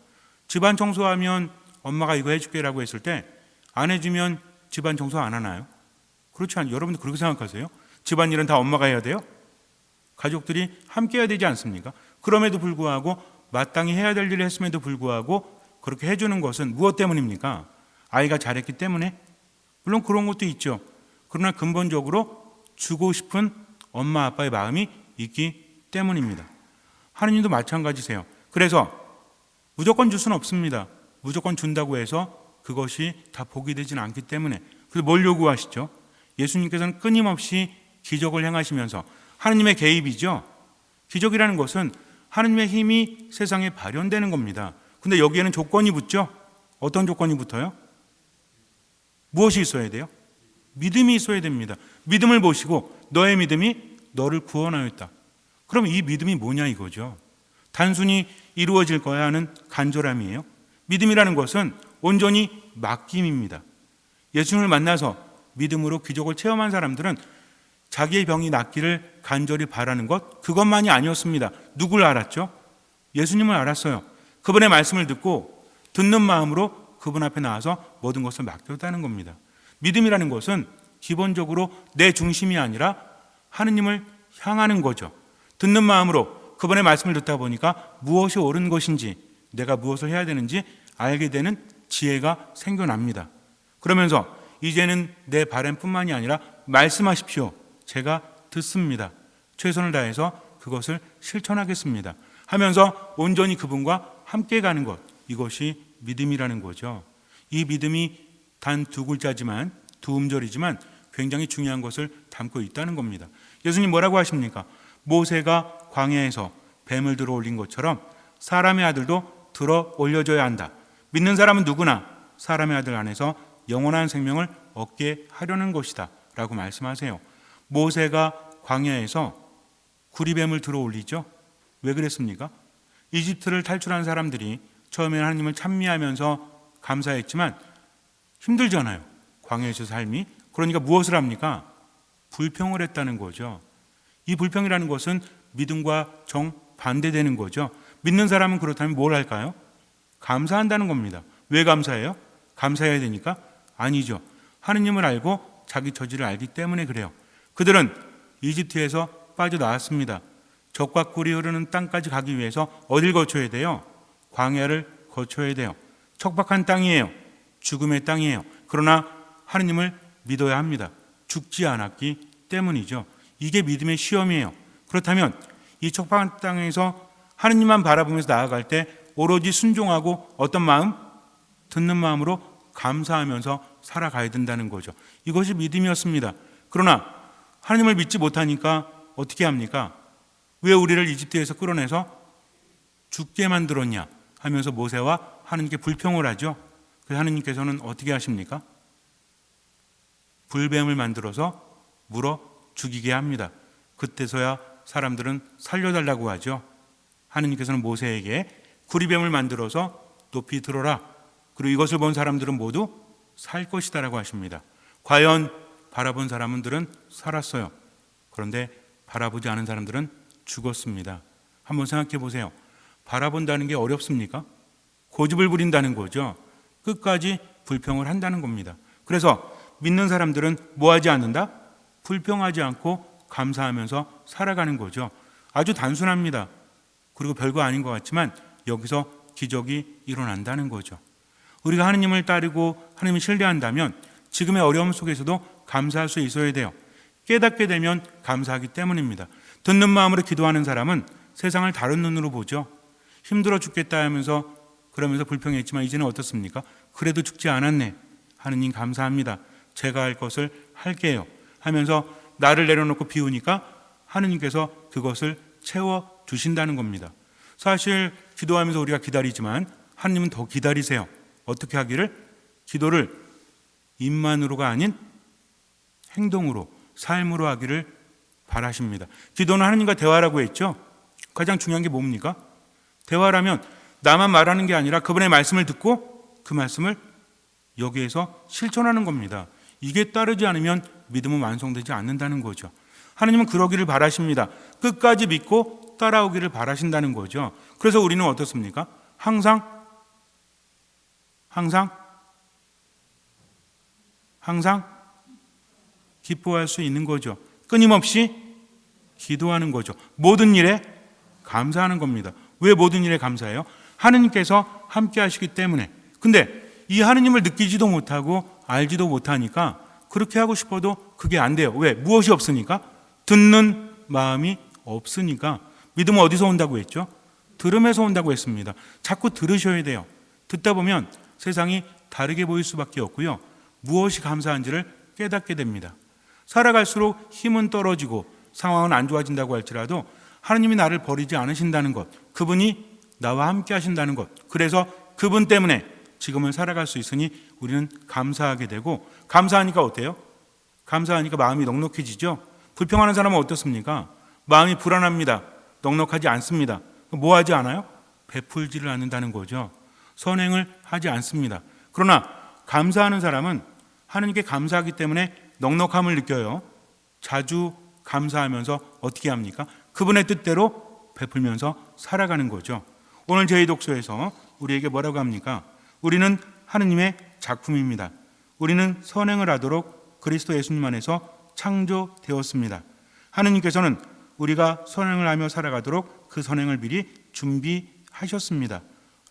Speaker 2: 집안 청소하면 엄마가 이거 해줄게라고 했을 때 안 해주면 집안 청소 안 하나요? 그렇지 않아요. 여러분들 그렇게 생각하세요? 집안일은 다 엄마가 해야 돼요? 가족들이 함께 해야 되지 않습니까? 그럼에도 불구하고 마땅히 해야 될 일을 했음에도 불구하고 그렇게 해주는 것은 무엇 때문입니까? 아이가 잘했기 때문에? 물론 그런 것도 있죠. 그러나 근본적으로 주고 싶은 엄마 아빠의 마음이 있기 때문입니다. 하느님도 마찬가지세요. 그래서 무조건 줄 수는 없습니다. 무조건 준다고 해서 그것이 다 복이 되지는 않기 때문에. 그래서 뭘 요구하시죠? 예수님께서는 끊임없이 기적을 행하시면서 하느님의 개입이죠. 기적이라는 것은 하느님의 힘이 세상에 발현되는 겁니다. 근데 여기에는 조건이 붙죠. 어떤 조건이 붙어요? 무엇이 있어야 돼요? 믿음이 있어야 됩니다. 믿음을 보시고 너의 믿음이 너를 구원하였다. 그럼 이 믿음이 뭐냐 이거죠. 단순히 이루어질 거야 하는 간절함이에요. 믿음이라는 것은 온전히 맡김입니다. 예수님을 만나서 믿음으로 기적을 체험한 사람들은 자기의 병이 낫기를 간절히 바라는 것, 그것만이 아니었습니다. 누굴 알았죠? 예수님을 알았어요. 그분의 말씀을 듣고 듣는 마음으로 그분 앞에 나와서 모든 것을 맡겼다는 겁니다. 믿음이라는 것은 기본적으로 내 중심이 아니라 하느님을 향하는 거죠. 듣는 마음으로 그분의 말씀을 듣다 보니까 무엇이 옳은 것인지, 내가 무엇을 해야 되는지 알게 되는 지혜가 생겨납니다. 그러면서 이제는 내 바람뿐만이 아니라 말씀하십시오. 제가 듣습니다. 최선을 다해서 그것을 실천하겠습니다. 하면서 온전히 그분과 함께 가는 것, 이것이 믿음이라는 거죠. 이 믿음이 단 두 글자지만, 두 음절이지만 굉장히 중요한 것을 담고 있다는 겁니다. 예수님 뭐라고 하십니까? 모세가 광야에서 뱀을 들어 올린 것처럼 사람의 아들도 들어 올려줘야 한다. 믿는 사람은 누구나 사람의 아들 안에서 영원한 생명을 얻게 하려는 것이다 라고 말씀하세요. 모세가 광야에서 구리뱀을 들어 올리죠. 왜 그랬습니까? 이집트를 탈출한 사람들이 처음에는 하나님을 찬미하면서 감사했지만 힘들잖아요. 광야에서 삶이. 그러니까 무엇을 합니까? 불평을 했다는 거죠. 이 불평이라는 것은 믿음과 정반대되는 거죠. 믿는 사람은 그렇다면 뭘 할까요? 감사한다는 겁니다. 왜 감사해요? 감사해야 되니까? 아니죠. 하느님을 알고 자기 처지를 알기 때문에 그래요. 그들은 이집트에서 빠져나왔습니다. 적과 꿀이 흐르는 땅까지 가기 위해서 어딜 거쳐야 돼요? 광야를 거쳐야 돼요. 척박한 땅이에요. 죽음의 땅이에요. 그러나 하느님을 믿어야 합니다. 죽지 않았기 때문이죠. 이게 믿음의 시험이에요. 그렇다면 이 척박한 땅에서 하느님만 바라보면서 나아갈 때 오로지 순종하고 어떤 마음? 듣는 마음으로 감사하면서 살아가야 된다는 거죠. 이것이 믿음이었습니다. 그러나 하느님을 믿지 못하니까 어떻게 합니까? 왜 우리를 이집트에서 끌어내서 죽게 만들었냐 하면서 모세와 하느님께 불평을 하죠. 그래서 하느님께서는 어떻게 하십니까? 불뱀을 만들어서 물어 죽이게 합니다. 그때서야 사람들은 살려달라고 하죠. 하느님께서는 모세에게 구리뱀을 만들어서 높이 들어라. 그리고 이것을 본 사람들은 모두 살 것이다라고 하십니다. 과연 바라본 사람들은 살았어요. 그런데 바라보지 않은 사람들은 죽었습니다. 한번 생각해 보세요. 바라본다는 게 어렵습니까? 고집을 부린다는 거죠. 끝까지 불평을 한다는 겁니다. 그래서 믿는 사람들은 뭐 하지 않는다? 불평하지 않고 감사하면서 살아가는 거죠. 아주 단순합니다. 그리고 별거 아닌 것 같지만 여기서 기적이 일어난다는 거죠. 우리가 하느님을 따르고 하느님을 신뢰한다면 지금의 어려움 속에서도 감사할 수 있어야 돼요. 깨닫게 되면 감사하기 때문입니다. 듣는 마음으로 기도하는 사람은 세상을 다른 눈으로 보죠. 힘들어 죽겠다 하면서 그러면서 불평했지만 이제는 어떻습니까? 그래도 죽지 않았네. 하느님 감사합니다. 제가 할 것을 할게요. 하면서 나를 내려놓고 비우니까 하느님께서 그것을 채워주신다는 겁니다. 사실 기도하면서 우리가 기다리지만 하느님은 더 기다리세요. 어떻게 하기를? 기도를 입만으로가 아닌 행동으로, 삶으로 하기를 바라십니다. 기도는 하느님과 대화라고 했죠. 가장 중요한 게 뭡니까? 대화라면 나만 말하는 게 아니라 그분의 말씀을 듣고 그 말씀을 여기에서 실천하는 겁니다. 이게 따르지 않으면 믿음은 완성되지 않는다는 거죠. 하느님은 그러기를 바라십니다. 끝까지 믿고 따라오기를 바라신다는 거죠. 그래서 우리는 어떻습니까? 항상 기뻐할 수 있는 거죠. 끊임없이 기도하는 거죠. 모든 일에 감사하는 겁니다. 왜 모든 일에 감사해요? 하느님께서 함께 하시기 때문에. 근데 이 하느님을 느끼지도 못하고 알지도 못하니까 그렇게 하고 싶어도 그게 안 돼요. 왜? 무엇이 없으니까? 듣는 마음이 없으니까. 믿음은 어디서 온다고 했죠? 들음에서 온다고 했습니다. 자꾸 들으셔야 돼요. 듣다 보면 세상이 다르게 보일 수밖에 없고요. 무엇이 감사한지를 깨닫게 됩니다. 살아갈수록 힘은 떨어지고 상황은 안 좋아진다고 할지라도 하느님이 나를 버리지 않으신다는 것, 그분이 나와 함께 하신다는 것, 그래서 그분 때문에 지금을 살아갈 수 있으니 우리는 감사하게 되고, 감사하니까 어때요? 감사하니까 마음이 넉넉해지죠. 불평하는 사람은 어떻습니까? 마음이 불안합니다. 넉넉하지 않습니다. 뭐 하지 않아요? 베풀지를 않는다는 거죠. 선행을 하지 않습니다. 그러나 감사하는 사람은 하느님께 감사하기 때문에 넉넉함을 느껴요. 자주 감사하면서 어떻게 합니까? 그분의 뜻대로 베풀면서 살아가는 거죠. 오늘 저희 독서에서 우리에게 뭐라고 합니까? 우리는 하느님의 작품입니다. 우리는 선행을 하도록 그리스도 예수님 안에서 창조되었습니다. 하느님께서는 우리가 선행을 하며 살아가도록 그 선행을 미리 준비하셨습니다.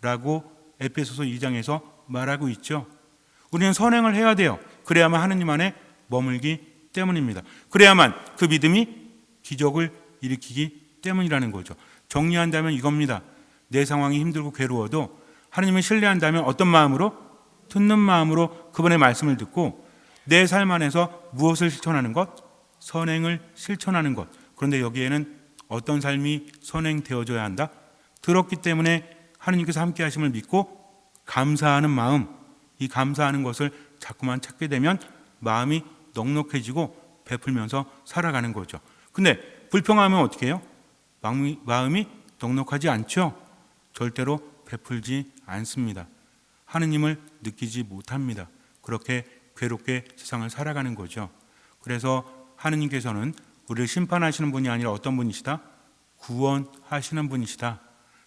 Speaker 2: 라고 에베소서 2장에서 말하고 있죠. 우리는 선행을 해야 돼요. 그래야만 하느님 안에 머물기 때문입니다. 그래야만 그 믿음이 기적을 일으키기 때문이라는 거죠. 정리한다면 이겁니다. 내 상황이 힘들고 괴로워도 하느님을 신뢰한다면 어떤 마음으로? 듣는 마음으로 그분의 말씀을 듣고 내 삶 안에서 무엇을 실천하는 것? 선행을 실천하는 것. 그런데 여기에는 어떤 삶이 선행되어져야 한다? 들었기 때문에 하느님께서 함께 하심을 믿고 감사하는 마음, 이 감사하는 것을 자꾸만 찾게 되면 마음이 넉넉해지고 베풀면서 살아가는 거죠. 근데 불평하면 어떻게 해요? 마음이 넉넉하지 않죠. 절대로 베풀지 않습니다. 하느님을 느끼지 못합니다. 그렇게 괴롭게 세상을 살아가는 거죠. 그래서 하느님께서는 우리를 심판하시는 분이 아니라 어떤 분이시다? 구원하시는 분이시다.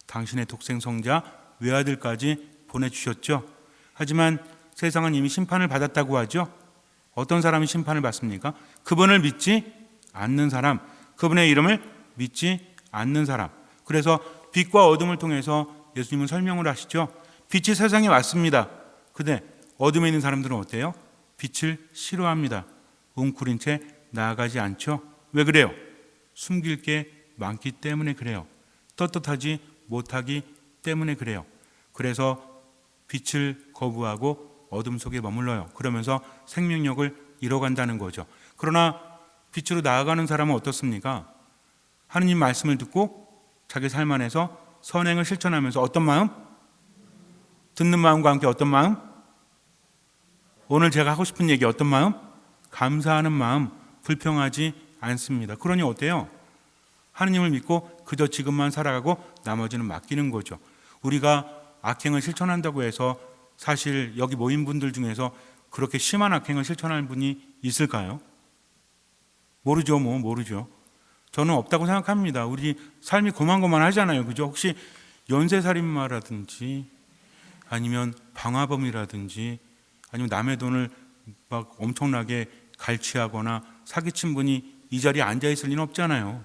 Speaker 2: 당신의 독생 성자 외아들까지 보내주셨죠. 하지만 세상은 이미 심판을 받았다고 하죠. 어떤 사람이 심판을 받습니까? 그분을 믿지 않는 사람, 그분의 이름을 믿지 않는 사람. 그래서 빛과 어둠을 통해서 예수님은 설명을 하시죠. 빛이 세상에 왔습니다. 근데 어둠에 있는 사람들은 어때요? 빛을 싫어합니다. 웅크린 채 나아가지 않죠. 왜 그래요? 숨길 게 많기 때문에 그래요. 떳떳하지 못하기 때문에 그래요. 그래서 빛을 거부하고 어둠 속에 머물러요. 그러면서 생명력을 잃어간다는 거죠. 그러나 빛으로 나아가는 사람은 어떻습니까? 하느님 말씀을 듣고 자기 삶 안에서 선행을 실천하면서 어떤 마음? 듣는 마음과 함께 어떤 마음? 오늘 제가 하고 싶은 얘기 어떤 마음? 감사하는 마음, 불평하지 않습니다. 그러니 어때요? 하느님을 믿고 그저 지금만 살아가고 나머지는 맡기는 거죠. 우리가 악행을 실천한다고 해서 사실 여기 모인 분들 중에서 그렇게 심한 악행을 실천하는 분이 있을까요? 모르죠. 모르죠. 저는 없다고 생각합니다. 우리 삶이 고만고만하잖아요. 그죠? 혹시 연쇄살인마라든지 아니면 방화범이라든지 아니면 남의 돈을 막 엄청나게 갈취하거나 사기친 분이 이 자리에 앉아 있을 리는 없잖아요.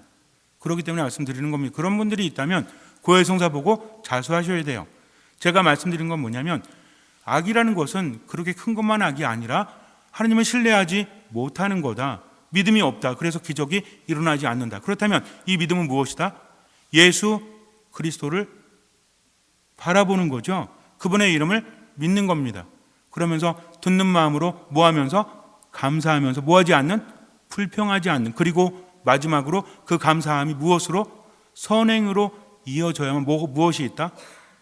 Speaker 2: 그렇기 때문에 말씀드리는 겁니다. 그런 분들이 있다면 고해성사 보고 자수하셔야 돼요. 제가 말씀드린 건 뭐냐면 악이라는 것은 그렇게 큰 것만 악이 아니라 하나님을 신뢰하지 못하는 거다. 믿음이 없다. 그래서 기적이 일어나지 않는다. 그렇다면 이 믿음은 무엇이다? 예수 그리스도를 바라보는 거죠. 그분의 이름을 믿는 겁니다. 그러면서 듣는 마음으로 뭐하면서? 감사하면서 뭐하지 않는? 불평하지 않는. 그리고 마지막으로 그 감사함이 무엇으로? 선행으로 이어져야만 무엇이 있다?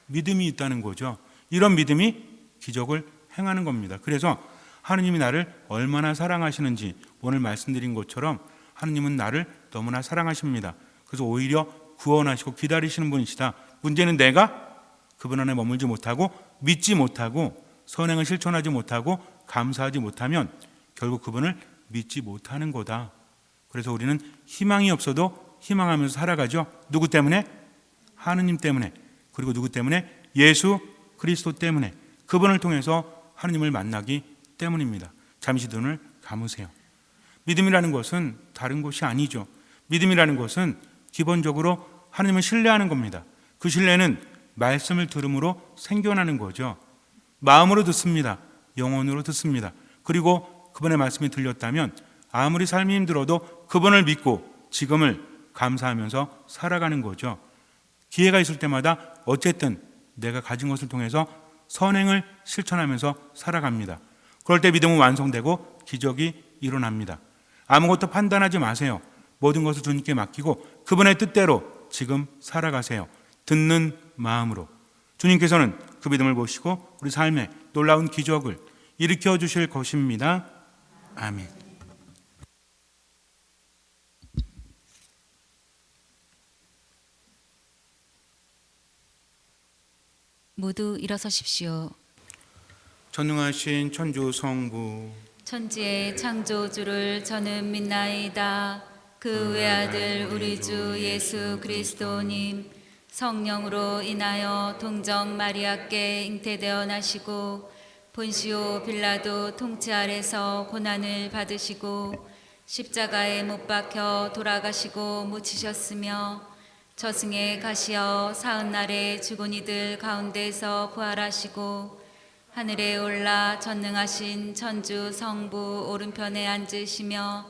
Speaker 2: 믿음이 있다는 거죠. 이런 믿음이 기적을 행하는 겁니다. 그래서 하느님이 나를 얼마나 사랑하시는지 오늘 말씀드린 것처럼 하느님은 나를 너무나 사랑하십니다. 그래서 오히려 구원하시고 기다리시는 분이시다. 문제는 내가 그분 안에 머물지 못하고 믿지 못하고 선행을 실천하지 못하고 감사하지 못하면 결국 그분을 믿지 못하는 거다. 그래서 우리는 희망이 없어도 희망하면서 살아가죠. 누구 때문에? 하느님 때문에. 그리고 누구 때문에? 예수 그리스도 때문에. 그분을 통해서 하느님을 만나기 때문입니다. 잠시 눈을 감으세요. 믿음이라는 것은 다른 것이 아니죠. 믿음이라는 것은 기본적으로 하느님을 신뢰하는 겁니다. 그 신뢰는 말씀을 들음으로 생겨나는 거죠. 마음으로 듣습니다. 영혼으로 듣습니다. 그리고 그분의 말씀이 들렸다면 아무리 삶이 힘들어도 그분을 믿고 지금을 감사하면서 살아가는 거죠. 기회가 있을 때마다 어쨌든 내가 가진 것을 통해서 선행을 실천하면서 살아갑니다. 그럴 때 믿음은 완성되고 기적이 일어납니다. 아무것도 판단하지 마세요. 모든 것을 주님께 맡기고 그분의 뜻대로 지금 살아가세요. 듣는 마음으로. 주님께서는 그 믿음을 보시고 우리 삶에 놀라운 기적을 일으켜 주실 것입니다. 아멘.
Speaker 1: 모두 일어서십시오.
Speaker 2: 전능하신 천주 성부
Speaker 1: 천지의 창조주를 저는 믿나이다. 그 외아들 우리 주 예수 그리스도님 성령으로 인하여 동정 마리아께 잉태되어 나시고 본시오 빌라도 통치 아래서 고난을 받으시고 십자가에 못 박혀 돌아가시고 묻히셨으며 저승에 가시어 사흘날에 죽은 이들 가운데서 부활하시고 하늘에 올라 전능하신 천주 성부 오른편에 앉으시며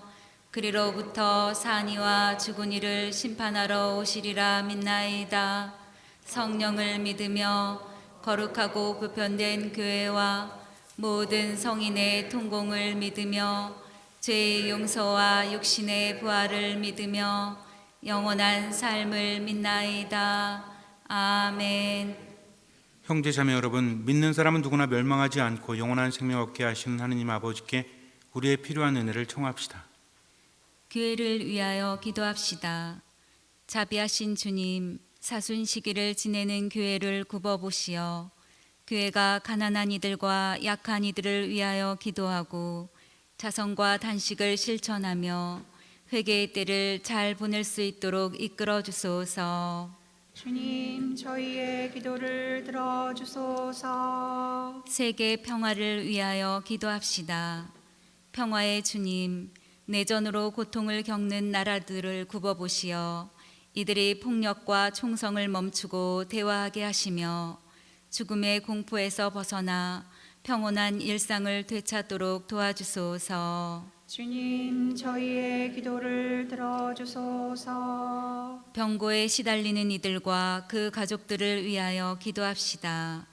Speaker 1: 그리로부터 산이와 죽은 이를 심판하러 오시리라 믿나이다. 성령을 믿으며 거룩하고 보편된 교회와 모든 성인의 통공을 믿으며 죄의 용서와 육신의 부활을 믿으며 영원한 삶을 믿나이다. 아멘.
Speaker 2: 형제 자매 여러분, 믿는 사람은 누구나 멸망하지 않고 영원한 생명 얻게 하시는 하느님 아버지께 우리의 필요한 은혜를 청합시다.
Speaker 1: 교회를 위하여 기도합시다. 자비하신 주님, 사순 시기를 지내는 교회를 굽어보시어 교회가 가난한 이들과 약한 이들을 위하여 기도하고 자성과 단식을 실천하며 회개의 때를 잘 보낼 수 있도록 이끌어 주소서.
Speaker 3: 주님, 저희의 기도를 들어주소서.
Speaker 1: 세계 평화를 위하여 기도합시다. 평화의 주님, 내전으로 고통을 겪는 나라들을 굽어보시어 이들이 폭력과 총성을 멈추고 대화하게 하시며 죽음의 공포에서 벗어나 평온한 일상을 되찾도록 도와주소서.
Speaker 3: 주님, 저희의 기도를 들어주소서.
Speaker 1: 병고에 시달리는 이들과 그 가족들을 위하여 기도합시다.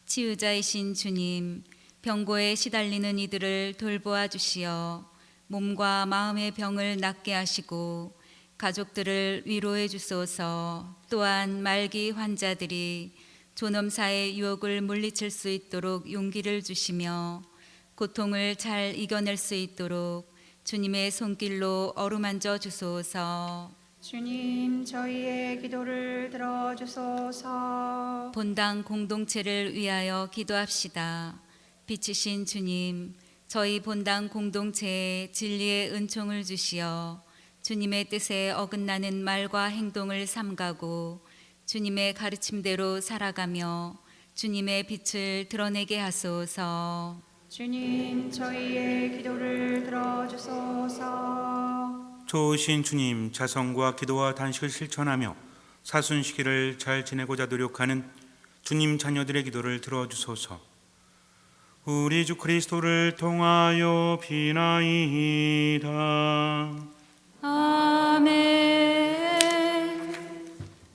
Speaker 1: 치유자이신 주님, 병고에 시달리는 이들을 돌보아 주시어 몸과 마음의 병을 낫게 하시고 가족들을 위로해 주소서. 또한 말기 환자들이 존엄사의 유혹을 물리칠 수 있도록 용기를 주시며 고통을 잘 이겨낼 수 있도록 주님의 손길로 어루만져 주소서.
Speaker 3: 주님, 저희의 기도를 들어주소서.
Speaker 1: 본당 공동체를 위하여 기도합시다. 빛이신 주님, 저희 본당 공동체에 진리의 은총을 주시어 주님의 뜻에 어긋나는 말과 행동을 삼가고 주님의 가르침대로 살아가며 주님의 빛을 드러내게 하소서.
Speaker 3: 주님, 저희의 기도를 들어주소서.
Speaker 2: 좋으신 주님, 자성과 기도와 단식을 실천하며 사순시기를 잘 지내고자 노력하는 주님 자녀들의 기도를 들어주소서. 우리 주 그리스도를 통하여 비나이다.
Speaker 1: 아멘.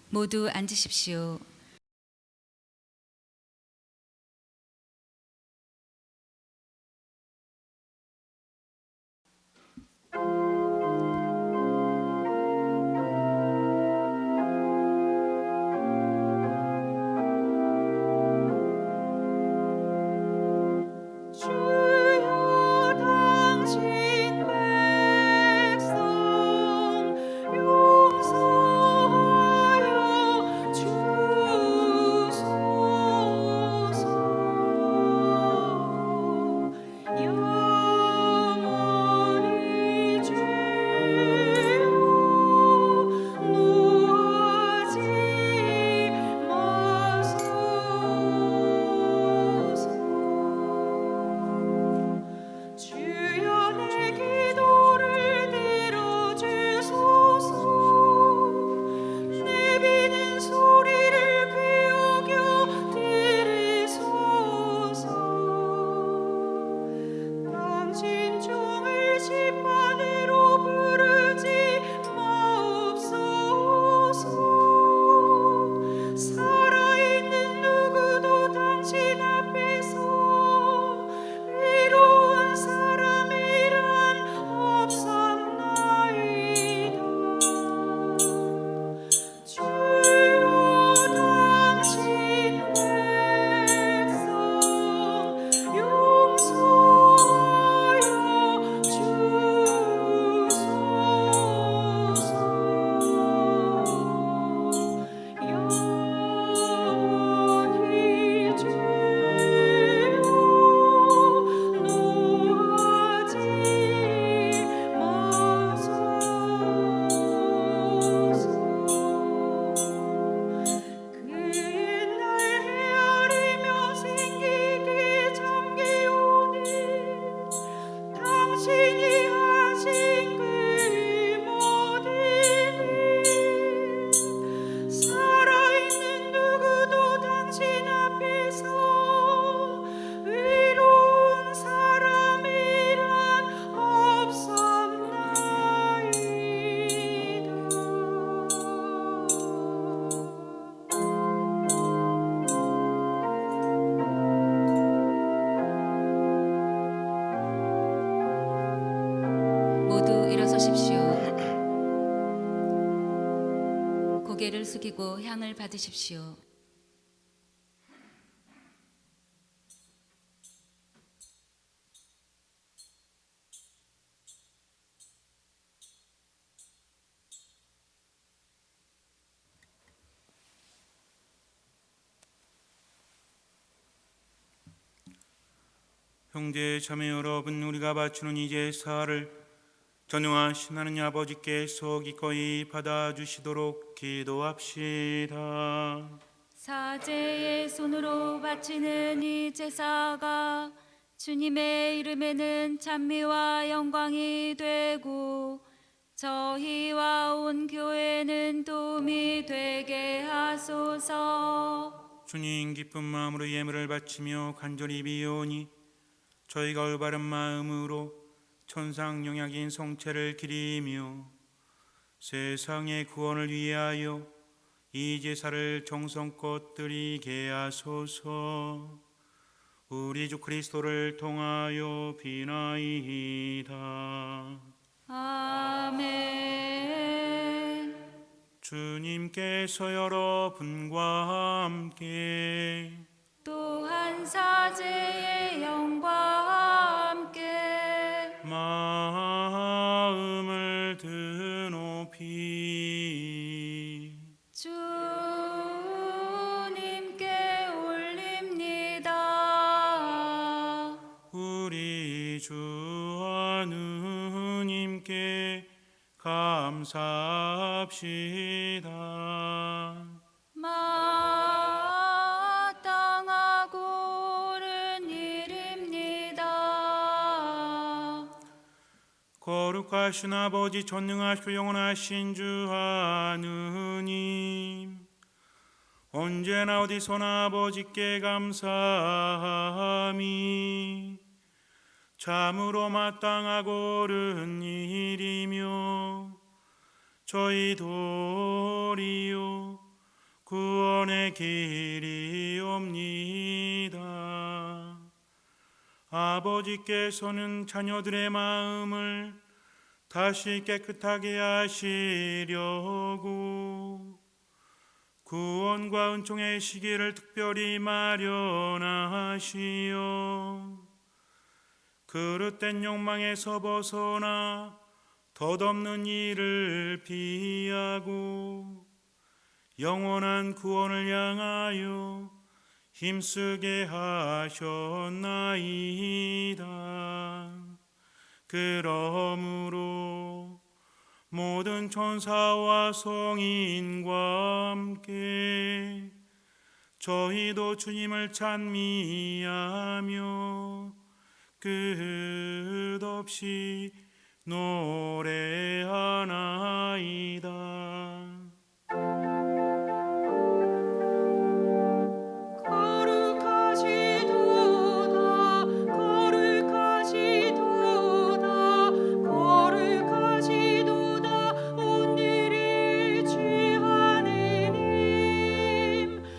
Speaker 1: 모두 앉으십시오.
Speaker 3: 주여, 당신 백성 용서하여 주소서. 영원히 주여 노하지 마소서. 주여, 내 기도를 들어주소서. 내 비는 소리를 귀 여겨 들으소서. 당신 종을 심판으로 부르지 마옵소서. 살아있는 누구도 당신 앞에서 외로운 사람이란 없사옵나이다. 주여, 당신 백성 용서하여 주소서. 영원히 주여 노하지 마소서. 그 옛날 헤아리며 생기게 잠기오니 당신이 하신 그 모든 일 살아있는 누구도 당신 앞에서 외로운 사람이란 없사옵나이다.
Speaker 1: 모두 일어서십시오. 고개를 숙이고 향을 받으십시오.
Speaker 2: 형제 자매 여러분, 우리가 바치는 이 제사를 전능하신 하나님 아버지께서 기꺼이 받아주시도록 기도합시다.
Speaker 1: 사제의 손으로 바치는 이 제사가 주님의 이름에는 찬미와 영광이 되고 저희와 온 교회는 도움이 되게 하소서.
Speaker 2: 주님, 기쁜 마음으로 예물을 바치며 간절히 비오니 저희가 올바른 마음으로 천상 영약인 성체를 기리며 세상의 구원을 위하여 이 제사를 정성껏 드리게 하소서. 우리 주 그리스도를 통하여 비나이다.
Speaker 1: 아멘.
Speaker 2: 주님께서 여러분과 함께
Speaker 1: 또한 사제의 영과 함께
Speaker 2: 마음을 드높이
Speaker 1: 주님께 올립니다.
Speaker 2: 우리 주 하느님께 감사합시다.
Speaker 1: 마땅하고 옳은 일입니다.
Speaker 2: 거룩하신 아버지, 전능하시고 영원하신 주 하느님, 언제나 어디서나 아버지께 감사함이 참으로 마땅하고 옳은 일이며 저희 도리요 구원의 길이옵니다. 아버지께서는 자녀들의 마음을 다시 깨끗하게 하시려고 구원과 은총의 시기를 특별히 마련하시어 그릇된 욕망에서 벗어나 덧없는 일을 피하고 영원한 구원을 향하여 힘쓰게 하셨나이다. 그러므로 모든 천사와 성인과 함께 저희도 주님을 찬미하며 끝없이 노래하나이다.
Speaker 3: 거룩하시도다 거룩하시도다 거룩하시도다 온 일이 취하느님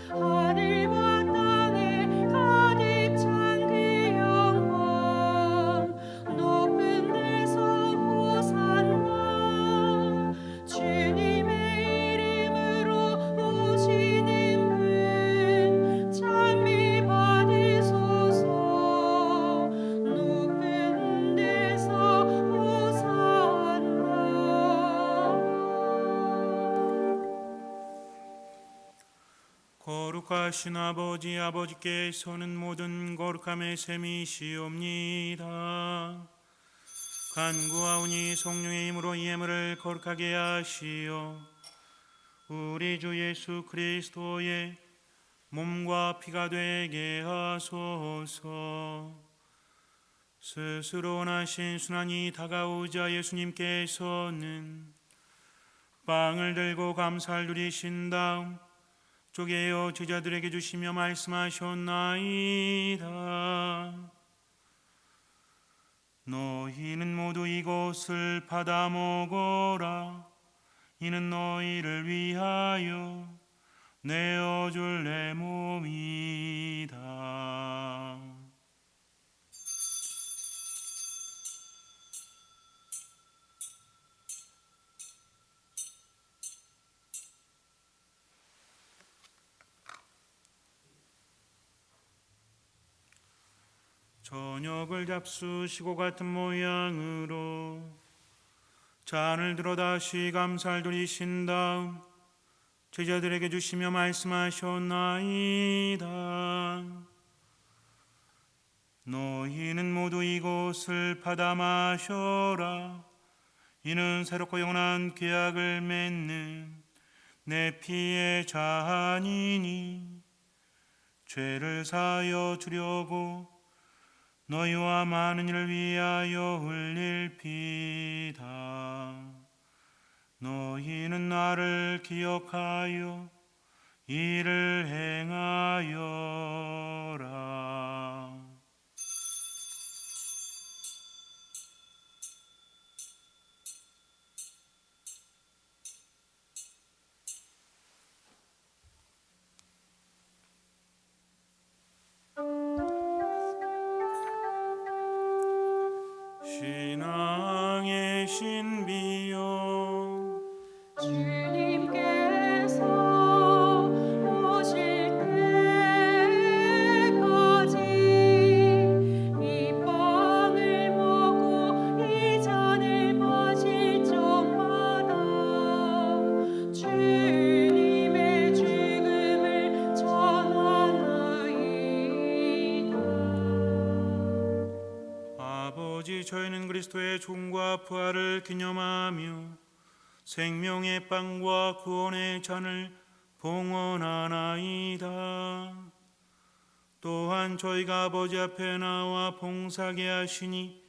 Speaker 3: 하늘과 땅에 가득 찬 그 영광 높은 데서 호산나 주님의 이름으로 오시는 분 찬미 받으소서 높은 데서 호산나.
Speaker 2: 거룩하신 아버지, 아버지께서는 모든 거룩함의 셈이시옵니다. 간구하오니 성령의 힘으로 이 예물을 거룩하게 하시어 우리 주 예수 그리스도의 몸과 피가 되게 하소서. 스스로 원하신 순환이 다가오자 예수님께서는 빵을 들고 감사를 누리신 다음 쪼개어 제자들에게 주시며 말씀하셨나이다. 너희는 모두 이것을 받아 먹어라. 이는 너희를 위하여 내어줄 내 몸이다. 저녁을 잡수시고 같은 모양으로 잔을 들어 다시 감사를 드리신 다음 제자들에게 주시며 말씀하셨나이다. 너희는 모두 이것을 받아 마셔라. 이는 새롭고 영원한 계약을 맺는 내 피의 잔이니 죄를 사하여 주려고 너희와 많은 이를 위하여 흘릴 피다. 너희는 나를 기억하여 이를 행하여라. 신앙의 신비요
Speaker 3: 주님께
Speaker 2: 저희는 그리스도의 죽음과 부활을 기념하며 생명의 빵과 구원의 잔을 봉헌하나이다. 또한 저희가 아버지 앞에 나와 봉사하게 하시니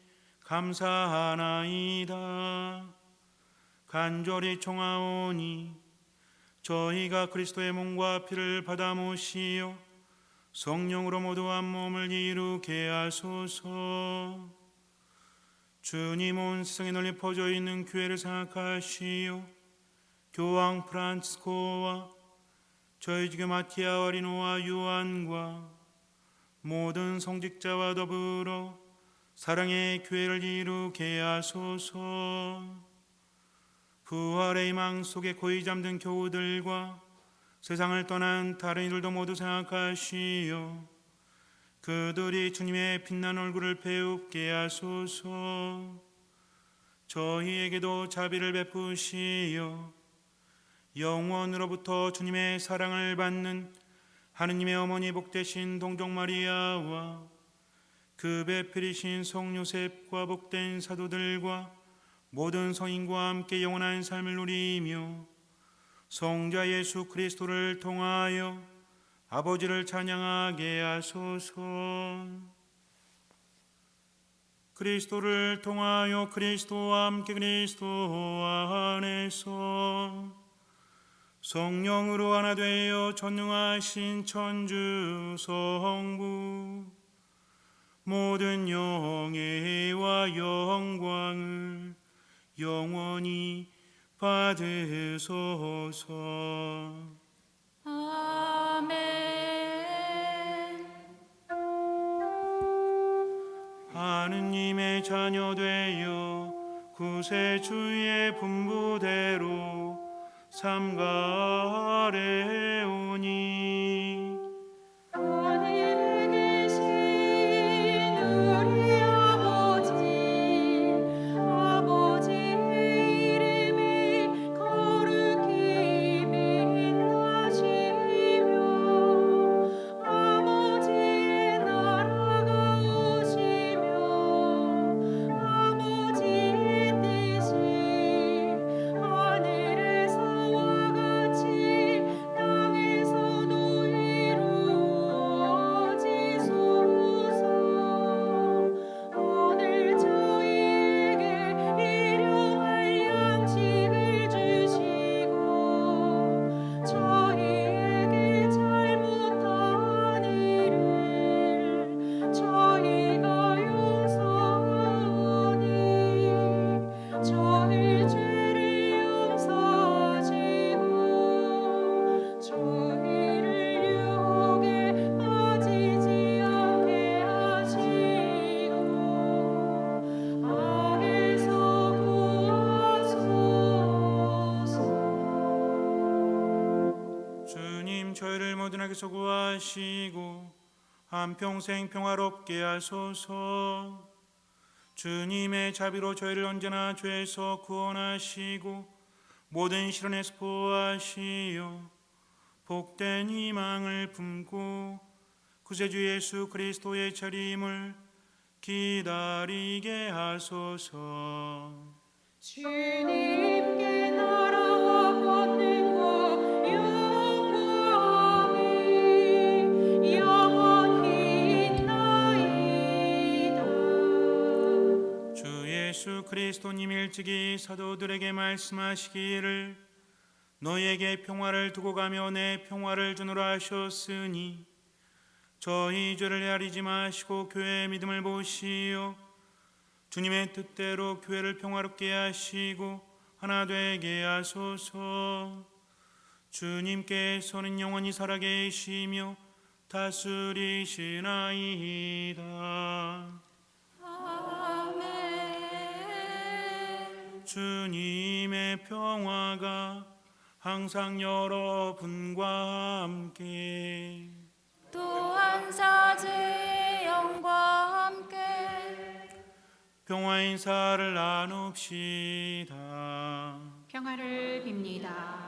Speaker 2: 감사하나이다. 간절히 청하오니 저희가 그리스도의 몸과 피를 받아 모시어 성령으로 모두 한 몸을 이루게 하소서. 주님, 온 세상에 널리 퍼져 있는 교회를 생각하시어 교황 프란치스코와 저희 지교 마티아 와리노와 요한과 모든 성직자와 더불어 사랑의 교회를 이루게 하소서. 부활의 희망 속에 고이 잠든 교우들과 세상을 떠난 다른 이들도 모두 생각하시어 그들이 주님의 빛난 얼굴을 배웁게 하소서. 저희에게도 자비를 베푸시어 영원으로부터 주님의 사랑을 받는 하느님의 어머니 복되신 동정 마리아와 그 배필이신 성 요셉과 복된 사도들과 모든 성인과 함께 영원한 삶을 누리며 성자 예수 그리스도를 통하여 아버지를 찬양하게 하소서. 그리스도를 통하여 그리스도와 함께 그리스도 안에서 성령으로 하나 되어 전능하신 천주 성부 모든 영예와 영광을 영원히 받으소서.
Speaker 1: 아멘.
Speaker 2: 하느님의 자녀 되어 구세주의 분부대로 삼가래오니
Speaker 3: 하늘에 계신 우리 아버지의 이름이 거룩히 빛나시며 아버지의 나라가 오시며 아버지의 뜻이 하늘에서와 같이 땅에서도 이루어지소서. 오늘 저희에게 일용할 양식을 주시고 저희에게 잘못한 일을 저희가 용서하오니 저희 죄를 용서하시고 저희를 유혹에 빠지지 않게 하시고 악에서 구하소서.
Speaker 2: 주님, 저희를 모든 악에서 구하시고 한평생 평화롭게 하소서. 주님의 자비로 저희를 언제나 죄에서 구원하시고 모든 시련에서 보호하시어 복된 희망을 품고 구세주 예수 그리스도의 재림을 기다리게 하소서.
Speaker 3: 주님께 나라와 권능과 영광이 영원히 있나이다.
Speaker 2: 주 예수 그리스도님 일찍이 사도들에게 말씀하시기를 너희에게 평화를 두고 가며 내 평화를 주노라 하셨으니 저희 죄를 헤아리지 마시고 교회의 믿음을 보시어 주님의 뜻대로 교회를 평화롭게 하시고 하나 되게 하소서. 주님께서는 영원히 살아계시며 다스리시나이다.
Speaker 1: 아멘.
Speaker 2: 주님의 평화가 항상 여러분과 함께
Speaker 1: 또한 사제의 영과 함께
Speaker 2: 평화 인사를 나눕시다.
Speaker 1: 평화를 빕니다.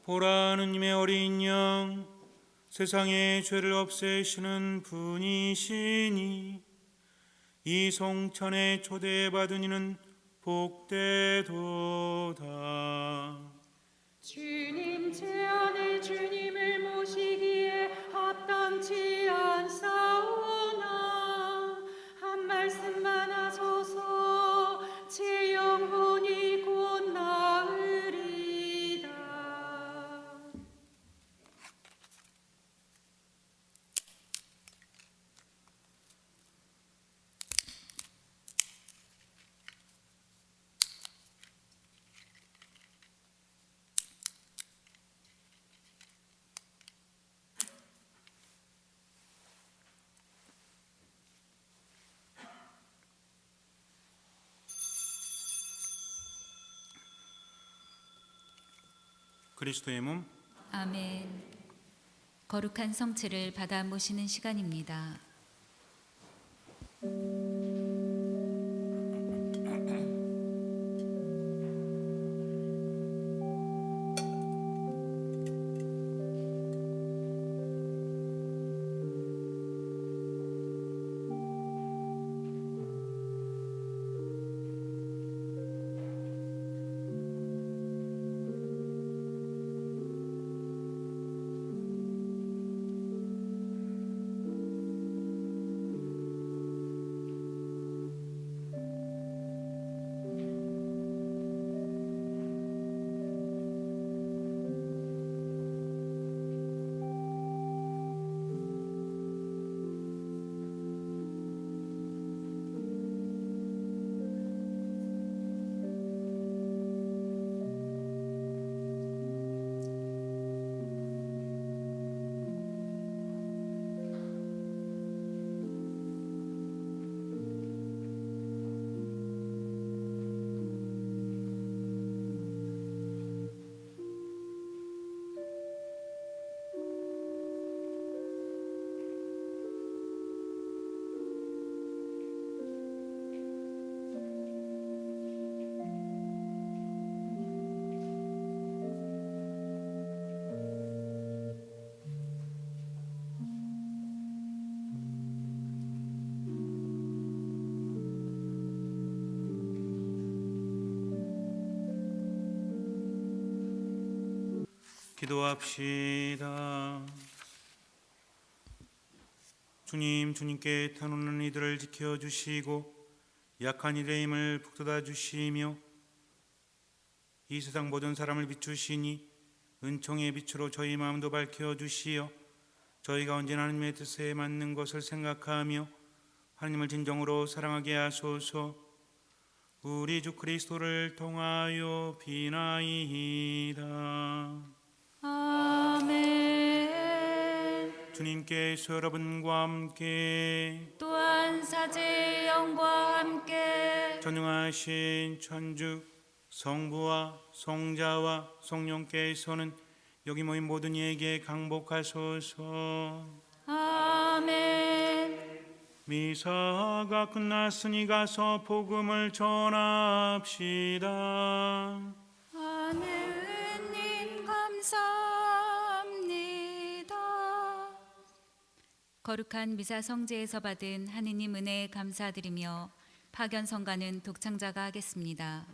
Speaker 2: 보라, 하느님의 어린 양, 세상의 죄를 없애시는 분이시니 이 성찬에 초대받은 이는 복되도다.
Speaker 3: 주님 제 안에 주님을 모시기에 합당치 않사오나 한 말씀만 하소서 제 영혼이 곧 나으리다.
Speaker 2: 그리스도의 몸,
Speaker 1: 아멘. 거룩한 성체를 받아 모시는 시간입니다.
Speaker 2: 기도합시다. 주님, 주님께 타놓는 이들을 지켜주시고 약한 이들의 힘을 북돋아 주시며 이 세상 모든 사람을 비추시니 은총의 빛으로 저희 마음도 밝혀주시어 저희가 언제나 하나님의 뜻에 맞는 것을 생각하며 하나님을 진정으로 사랑하게 하소서. 우리 주 그리스도를 통하여 비나이다.
Speaker 1: 아멘.
Speaker 2: 주님께서 여러분과 함께
Speaker 1: 또한 사제의 영과 함께
Speaker 2: 전능하신 천주 성부와 성자와 성령께서는 여기 모인 모든 이에게 강복하소서.
Speaker 1: 아멘.
Speaker 2: 미사가 끝났으니 가서 복음을 전합시다.
Speaker 1: 하느님 감사합니다. 거룩한 미사 성제에서 받은 하느님 은혜에 감사드리며 파견 성가는 독창자가 하겠습니다.